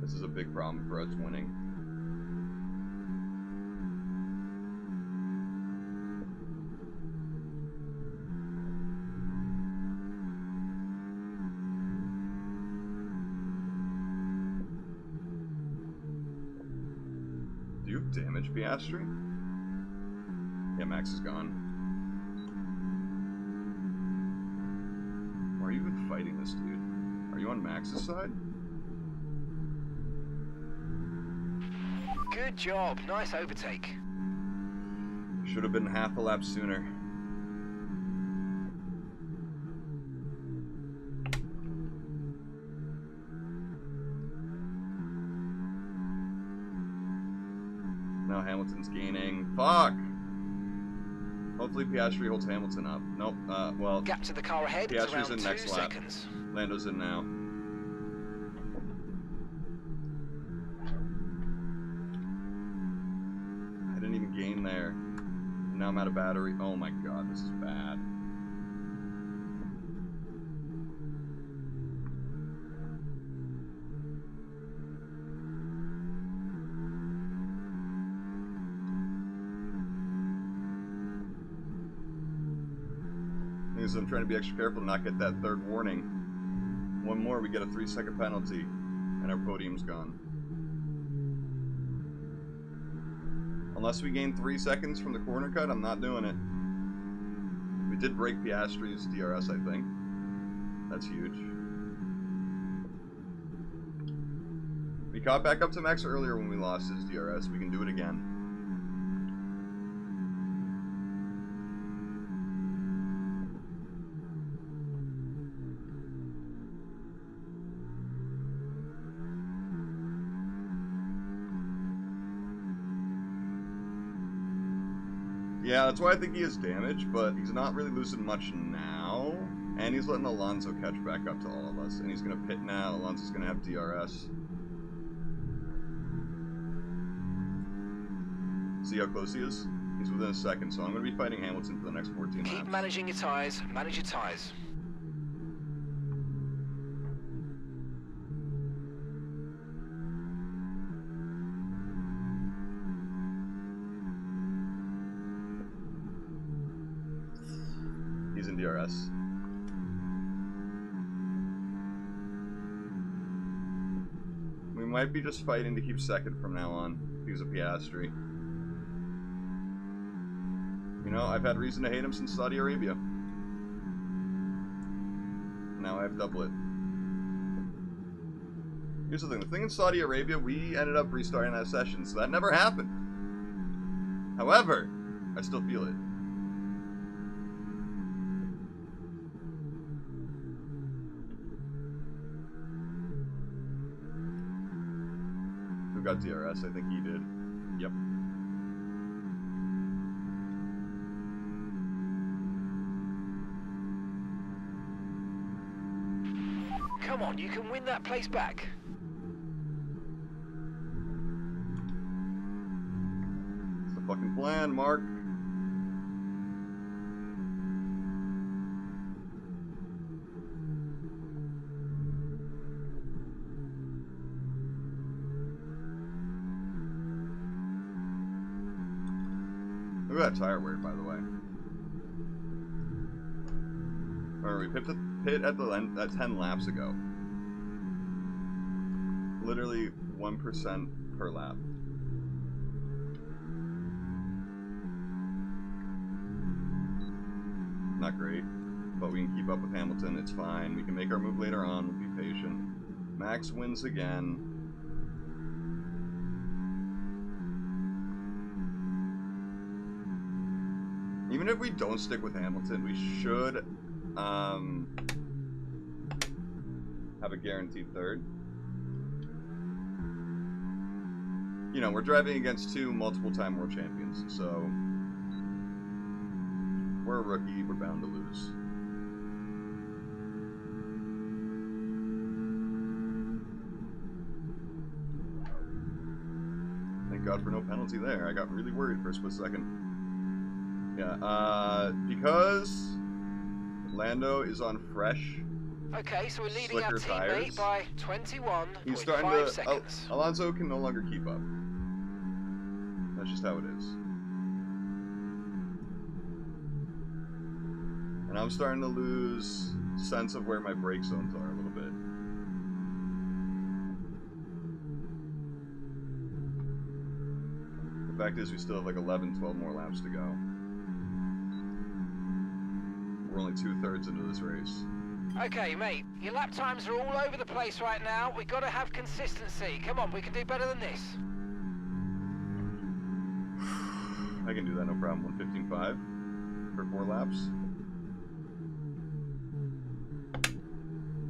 This is a big problem for us winning. Do you have damage, Piastri? Yeah, Max is gone. Why are you even fighting this dude? Are you on Max's side? Good job. Nice overtake. Should have been half a lap sooner. Now Hamilton's gaining. Fuck! Hopefully Piastri holds Hamilton up. Nope, well... Gap to the car ahead is Piastri's around in next 2 lap. seconds. Lando's in now. I didn't even gain there. And now I'm out of battery. Oh my god, this is bad. So I'm trying to be extra careful to not get that third warning. One more, we get a 3-second penalty, and our podium's gone. Unless we gain 3 seconds from the corner cut, I'm not doing it. We did break Piastri's DRS, I think. That's huge. We caught back up to Max earlier when we lost his DRS. We can do it again. Yeah, that's why I think he has damage, but he's not really losing much now. And he's letting Alonso catch back up to all of us. And he's going to pit now. Alonso's going to have DRS. See how close he is? He's within a second, so I'm going to be fighting Hamilton for the next 14 laps. Keep managing your tyres. Manage your tyres. He's in DRS. We might be just fighting to keep second from now on. He's a Piastri. You know, I've had reason to hate him since Saudi Arabia. Now I have double it. Here's the thing in Saudi Arabia, we ended up restarting that session, so that never happened. However, I still feel it. Who got DRS? I think he did. Yep. Come on, you can win that place back. It's the fucking plan, Mark. Look at that tire wear, by the way. Or we picked the pit at the end at 10 laps ago. Literally 1% per lap. Not great, but we can keep up with Hamilton. It's fine. We can make our move later on. We'll be patient. Max wins again. Even if we don't stick with Hamilton, we should have a guaranteed third. You know, we're driving against two multiple-time world champions, so we're a rookie, we're bound to lose. Thank God for no penalty there. I got really worried for a split second. Yeah, because Lando is on fresh, Okay, so we're leading our slicker teammate tires. by 21.5 He's starting to. seconds. Alonso can no longer keep up. That's just how it is. And I'm starting to lose sense of where my brake zones are a little bit. The fact is, we still have like 11, 12 more laps to go. We're only 2/3 into this race. Okay, mate, your lap times are all over the place right now. We've got to have consistency. Come on, we can do better than this. I can do that, no problem. 1:15.5 for 4 laps.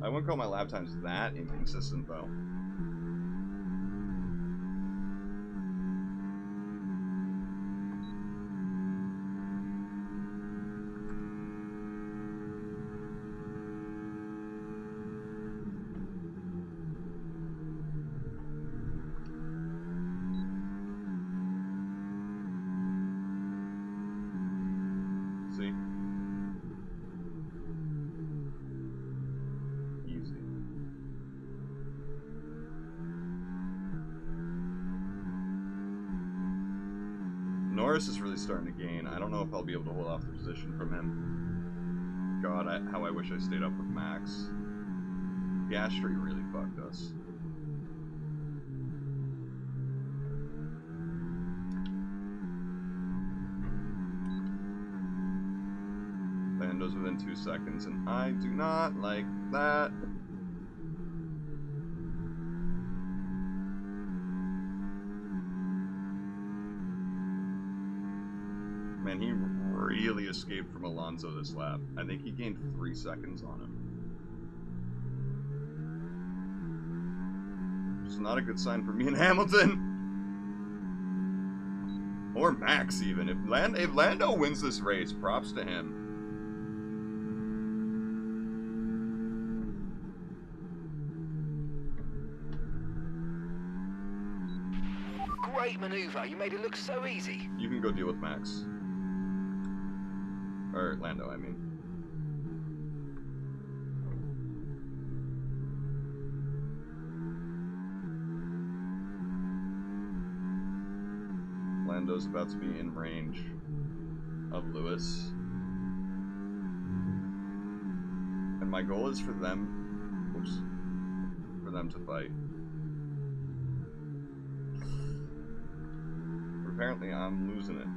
I wouldn't call my lap times that inconsistent, though. See? Easy. Norris is really starting to gain. I don't know if I'll be able to hold off the position from him. God, how I wish I stayed up with Max. Piastri really fucked us. Lando's within 2 seconds, and I do not like that. Man, he really escaped from Alonso this lap. I think he gained 3 seconds on him. It's not a good sign for me and Hamilton. Or Max, even. If Lando wins this race, props to him. great maneuver. You made it look so easy. You can go deal with Max. Or Lando, I mean. Lando's about to be in range of Lewis. And my goal is for them, oops, for them to fight. But apparently I'm losing it.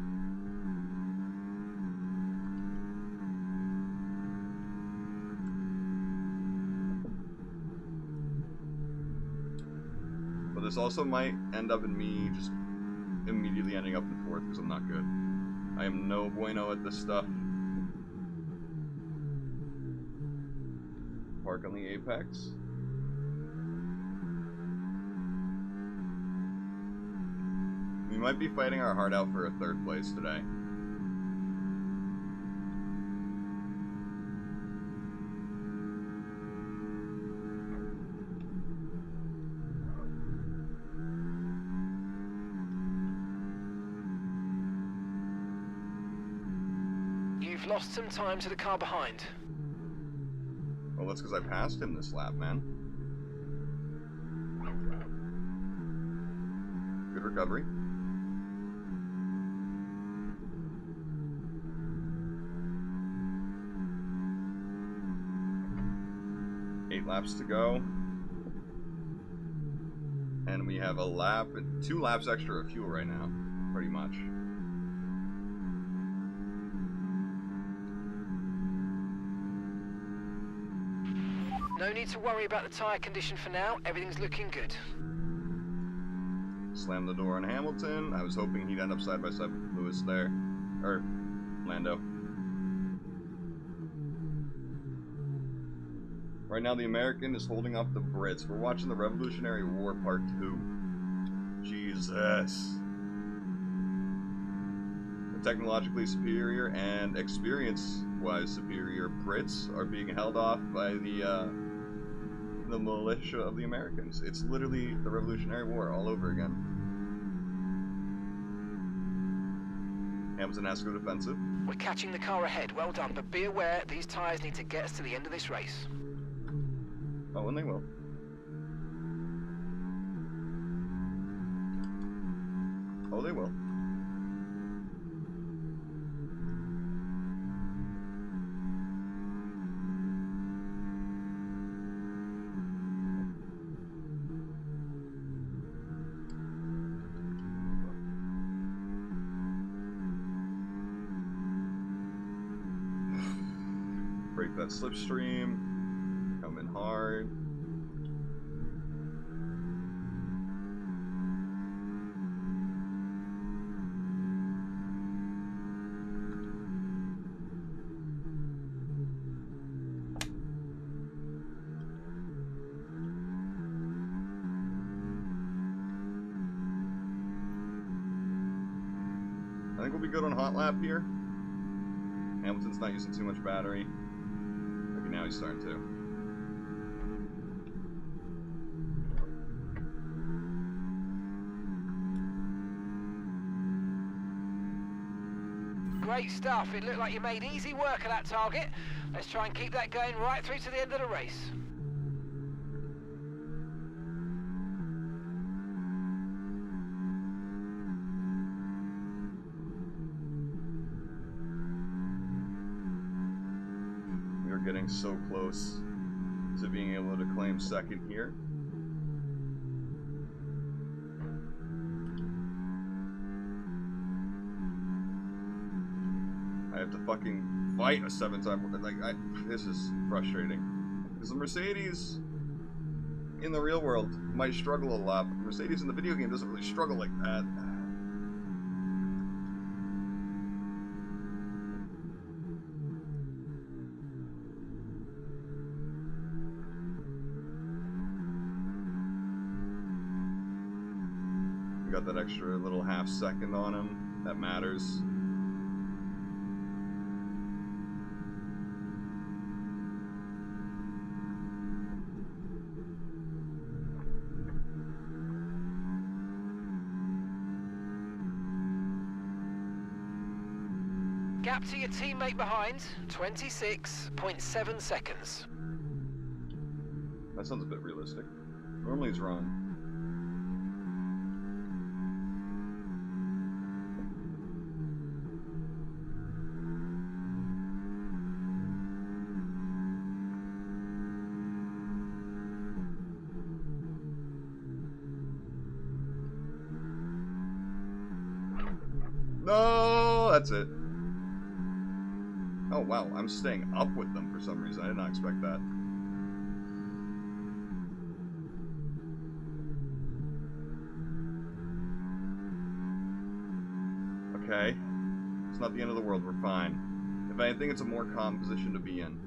But this also might end up in me just immediately ending up in fourth because I'm not good. I am no bueno at this stuff. Park on the apex. We might be fighting our heart out for a third place today. You've lost some time to the car behind. Well, that's because I passed him this lap, man. Good recovery. Eight laps to go. And we have a lap, 2 laps extra of fuel right now, pretty much. No need to worry about the tyre condition for now. Everything's looking good. Slam the door on Hamilton. I was hoping he'd end up side by side with Lewis there. Or Lando. Right now the American is holding off the Brits. We're watching the Revolutionary War Part 2. Jesus. The technologically superior and experience-wise superior Brits are being held off by the militia of the Americans. It's literally the Revolutionary War all over again. Hamilton has to go defensive. We're catching the car ahead. Well done, but be aware these tyres need to get us to the end of this race. Oh, and they will. Oh, they will. Break that slipstream. Come in hard. I think we'll be good on hot lap here. Hamilton's not using too much battery. Okay, now he's starting to. Great stuff. It looked like you made easy work of that target. Let's try and keep that going right through to the end of the race. Getting so close to being able to claim second here. I have to fucking fight a 7-time, like, this is frustrating. Because the Mercedes in the real world might struggle a lot, but the Mercedes in the video game doesn't really struggle like that. Got that extra little half second on him. That matters. Gap to your teammate behind, 26.7 seconds. That sounds a bit realistic. Normally it's wrong. No, that's it. Oh wow, I'm staying up with them for some reason. I did not expect that. Okay. It's not the end of the world, we're fine. If anything, it's a more calm position to be in.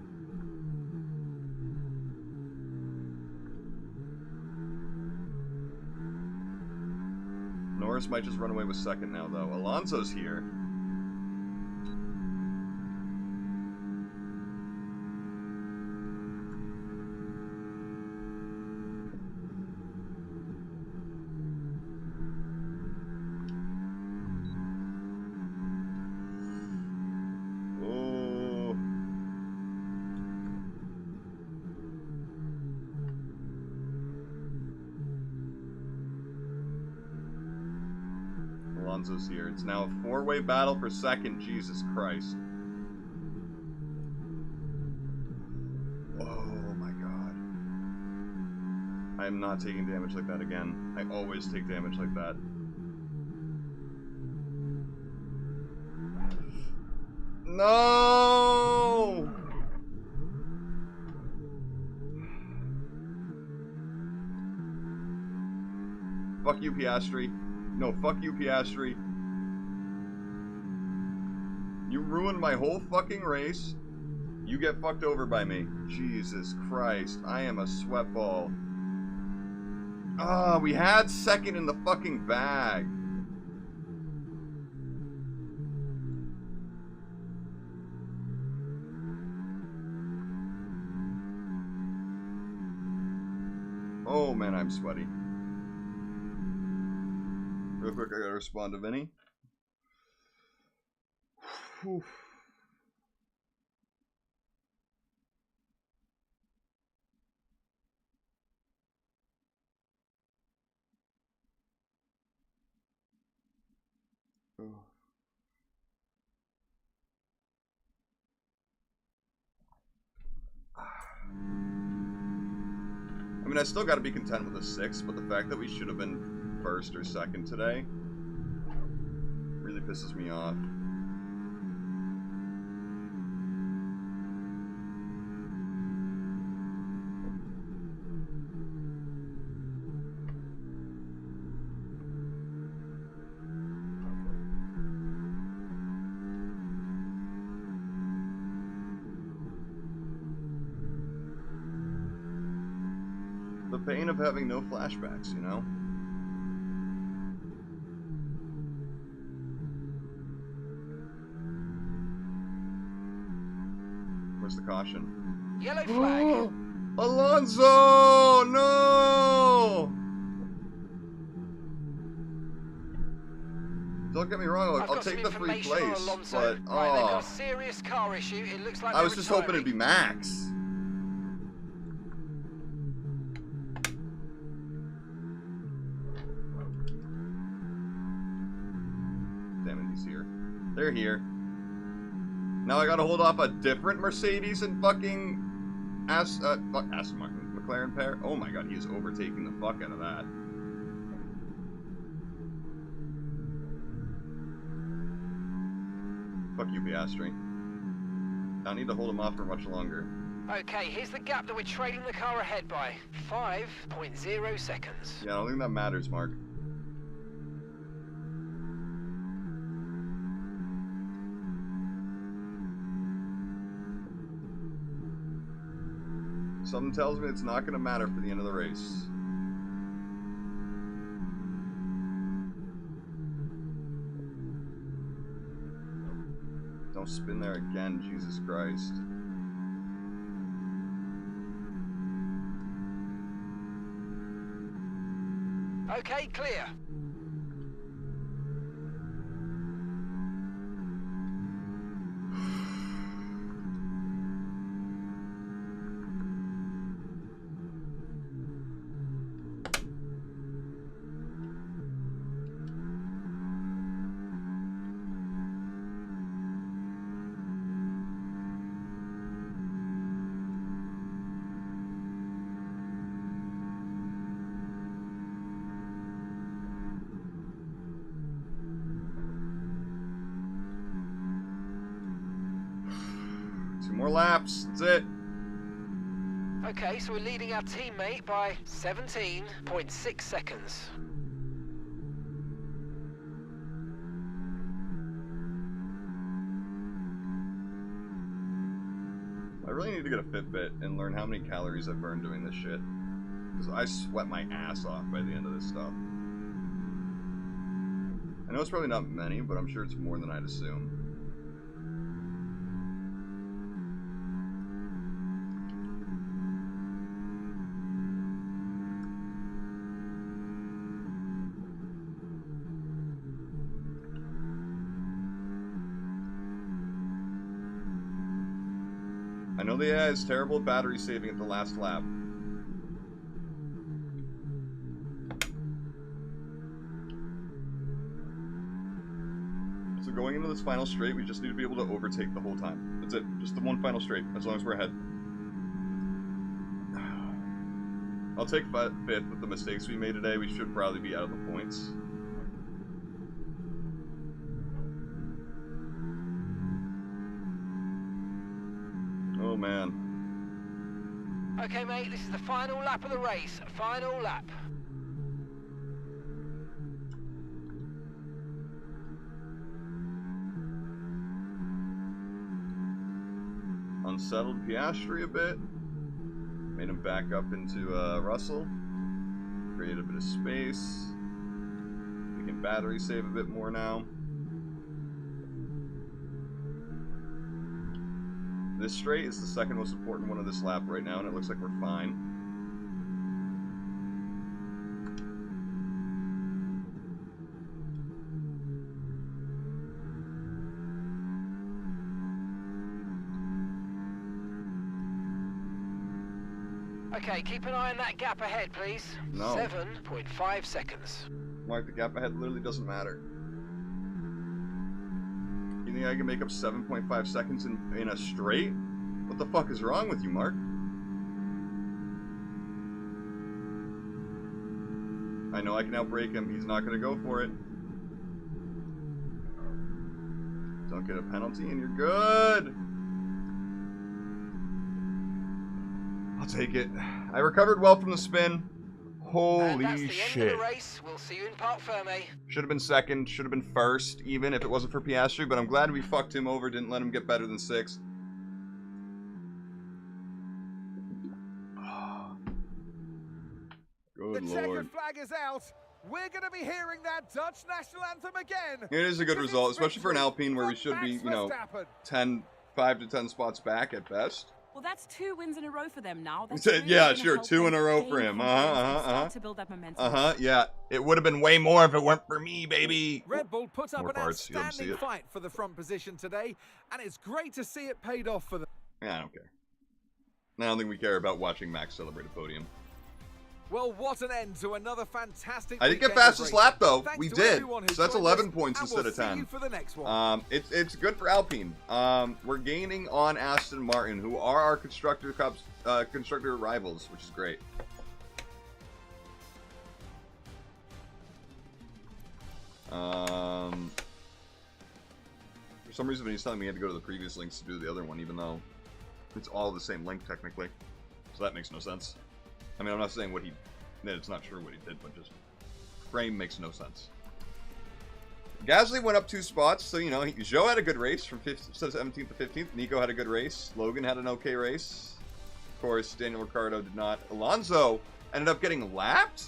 Norris might just run away with second now, though. Alonso's here. Oh. Alonso's here. It's now a four-way battle for second. Jesus Christ. Oh my god. I am not taking damage like that again. I always take damage like that. No! Fuck you, Piastri. No, fuck you, Piastri. You ruined my whole fucking race. You get fucked over by me. Jesus Christ. I am a sweatball. Ah, we had second in the fucking bag. Oh man, I'm sweaty. Real quick, I gotta respond to Vinny. Whew. Oh. I mean, I still gotta be content with a 6, but the fact that we should have been first or second today really pisses me off. The pain of having no flashbacks, you know? Where's the caution? Yellow flag. Alonso! No! Don't get me wrong, I'll take the free place, but right, they've got a serious car issue. It looks like I was just hoping it'd be Max. Damn it, he's here. They're here. Now I gotta hold off a different Mercedes and fucking Aston Martin, McLaren pair. Oh my god, he is overtaking the fuck out of that. Fuck you, Piastri. I don't need to hold him off for much longer. Okay, here's the gap that we're trailing the car ahead by. 5.0 seconds. Yeah, I don't think that matters, Mark. Something tells me it's not going to matter for the end of the race. Don't spin there again, Jesus Christ. Okay, clear. More laps. That's it. Okay, so we're leading our teammate by 17.6 seconds. I really need to get a Fitbit and learn how many calories I've burned doing this shit. Because I sweat my ass off by the end of this stuff. I know it's probably not many, but I'm sure it's more than I'd assume. I know the AI is terrible at battery saving at the last lap. So going into this final straight, we just need to be able to overtake the whole time. That's it. Just the one final straight, as long as we're ahead. I'll take 5th with the mistakes we made today. We should probably be out of the points. Oh, man. Okay, mate, this is the final lap of the race. Final lap. Unsettled Piastri a bit. Made him back up into Russell. Created a bit of space. We can battery save a bit more now. This straight is the second most important one of this lap right now, and it looks like we're fine. Okay, keep an eye on that gap ahead, please. No. 7.5 seconds. Mark, the gap ahead literally doesn't matter. You think I can make up 7.5 seconds in a straight? What the fuck is wrong with you, Mark? I know I can outbrake him. He's not going to go for it. Don't get a penalty and you're good. I'll take it. I recovered well from the spin. And that's Holy the shit. end of the race. We'll see you in Parc Ferme. Should have been second, should have been first, even if it wasn't for Piastri, but I'm glad we fucked him over, didn't let him get better than 6th. Good The lord. checkered flag is out. We're going to be hearing that Dutch national anthem again. It is a good Because result, it's especially for an victory Alpine where we for should be, Max you know, Verstappen. 5 to 10 spots back at best. Well, that's 2 wins in a row for them now. That's Yeah, gonna sure, help 2 in them a row gain for him. confidence and start to build that momentum. Yeah. It would have been way more if it weren't for me, baby. Red Bull put up More an parts, you don't see outstanding it. fight for the front position today, and it's great to see it paid off for them. Yeah, I don't care. I don't think we care about watching Max celebrate a podium. Well, what an end to another fantastic I did get weekend of fastest racing. lap, though. Thanks We to did. everyone who So that's joined 11 us, points and instead we'll of 10. See you for the next one. It's good for Alpine. We're gaining on Aston Martin, who are our constructor rivals, which is great. For some reason, he's telling me he had to go to the previous links to do the other one, even though it's all the same link technically. So that makes no sense. I mean, I'm not saying that it's not true what he did, but just frame makes no sense. Gasly went up 2 spots, so you know, Zhou had a good race from 17th to 15th. Nico had a good race. Logan had an okay race. Of course, Daniel Ricciardo did not. Alonso ended up getting lapped.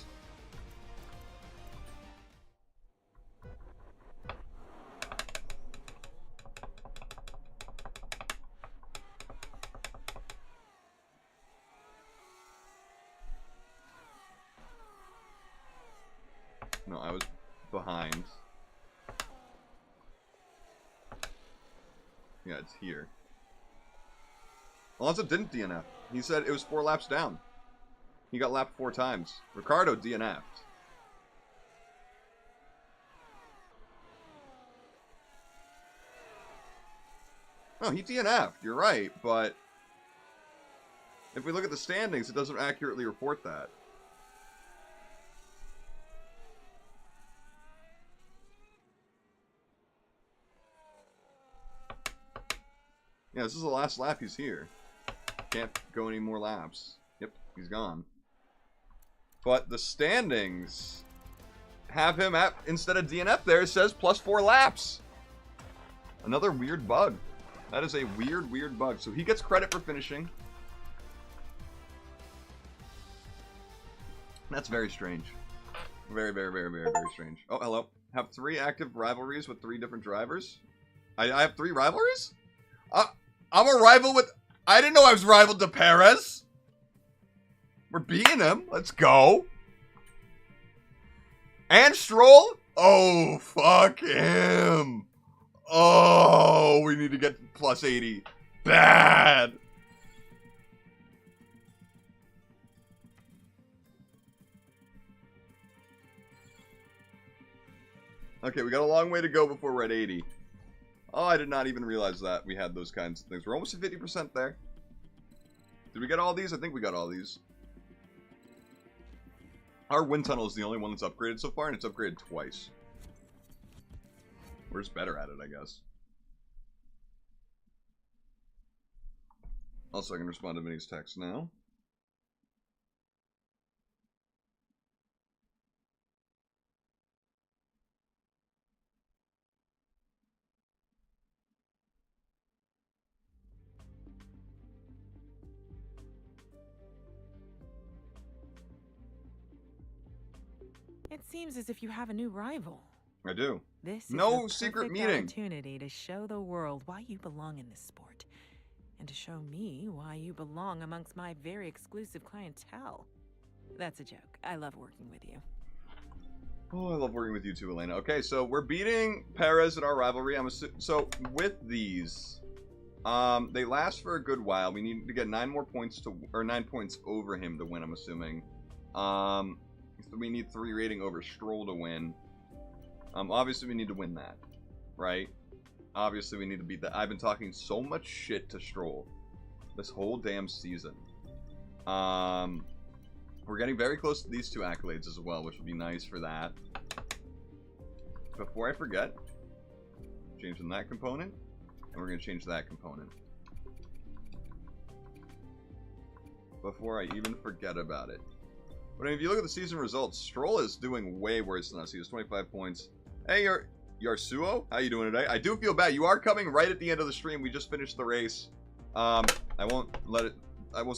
No, I was behind. Yeah, it's here. Alonso didn't DNF. He said it was 4 laps down. He got lapped 4 times. Ricardo DNF'd. No, he DNF'd. You're right, but if we look at the standings, it doesn't accurately report that. Yeah, this is the last lap he's here. Can't go any more laps. Yep, he's gone. But the standings have him at, instead of DNF there, it says +4 laps. Another weird bug. That is a weird, weird bug. So he gets credit for finishing. That's very strange. Very, very, very, very, very strange. Oh, hello. Have 3 active rivalries with 3 different drivers. I have 3 rivalries? I'm a rival with... I didn't know I was rivaled to Perez. We're beating him. Let's go. And Stroll? Oh, fuck him. Oh, we need to get +80. Bad. Okay, we got a long way to go before we're at 80. Oh, I did not even realize that we had those kinds of things. We're almost at 50% there. Did we get all these? I think we got all these. Our wind tunnel is the only one that's upgraded so far, and it's upgraded twice. We're just better at it, I guess. Also, I can respond to Vinny's text now. It seems as if you have a new rival. I do. This is No the secret perfect meeting. opportunity to show the world why you belong in this sport, and to show me why you belong amongst my very exclusive clientele. That's a joke. I love working with you. Oh, I love working with you too, Elena. Okay, so we're beating Perez in our rivalry. So with these, they last for a good while. We need to get 9 more points or 9 points over him to win, I'm assuming. We need 3 rating over Stroll to win. Obviously we need to win that, right? Obviously we need to beat that. I've been talking so much shit to Stroll this whole damn season. We're getting very close to these 2 accolades as well, which would be nice for that. Before I forget, changing that component, and we're going to change that component. Before I even forget about it. But I mean, if you look at the season results, Stroll is doing way worse than us. He has 25 points. Hey, Yarsuo, how you doing today? I do feel bad. You are coming right at the end of the stream. We just finished the race. I won't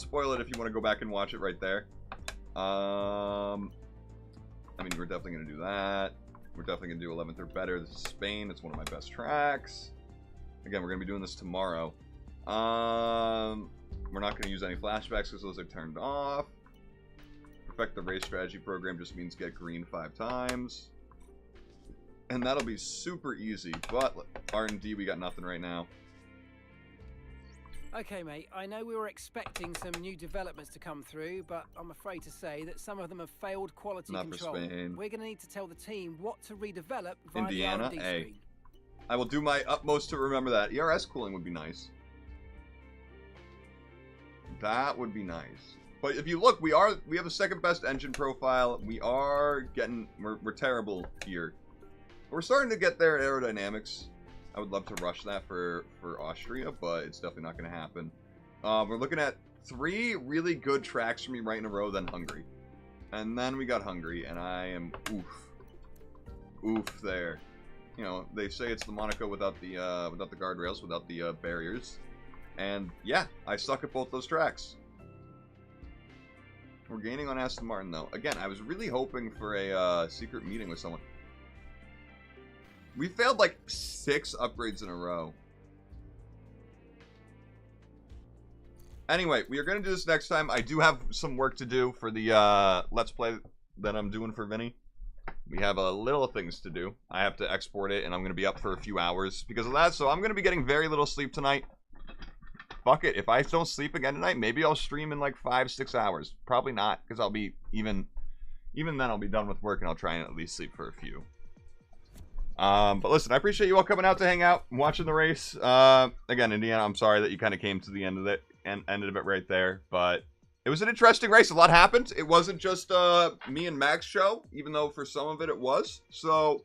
spoil it if you want to go back and watch it right there. I mean, we're definitely going to do that. We're definitely going to do 11th or better. This is Spain. It's one of my best tracks. Again, we're going to be doing this tomorrow. We're not going to use any flashbacks because those are turned off. Perfect the race strategy program just means get green 5 times. And that'll be super easy. But R&D, we got nothing right now. Okay, mate, I know we were expecting some new developments to come through, but I'm afraid to say that some of them have failed quality Not for control. Spain. We're going to need to tell the team what to redevelop via Indiana, the R&D hey. screen. I will do my utmost to remember that. ERS cooling would be nice. That would be nice. But if you look, we have the 2nd best engine profile. We're terrible here. We're starting to get there at aerodynamics. I would love to rush that for Austria, but it's definitely not going to happen. We're looking at 3 really good tracks for me right in a row, then Hungary. And then we got Hungary, and I am oof there. You know, they say it's the Monaco without the guardrails, without the barriers. And yeah, I suck at both those tracks. We're gaining on Aston Martin, though. Again, I was really hoping for a secret meeting with someone. We failed like 6 upgrades in a row. Anyway, we are going to do this next time. I do have some work to do for the Let's Play that I'm doing for Vinny. We have little things to do. I have to export it, and I'm going to be up for a few hours because of that. So I'm going to be getting very little sleep tonight. Fuck it. If I don't sleep again tonight, maybe I'll stream in like 5-6 hours. Probably not, because I'll be even then I'll be done with work and I'll try and at least sleep for a few. But listen, I appreciate you all coming out to hang out and watching the race. Again, Indiana, I'm sorry that you kind of came to the end of it and ended a bit right there, but it was an interesting race. A lot happened. It wasn't just me and Mac's show, even though for some of it it was. So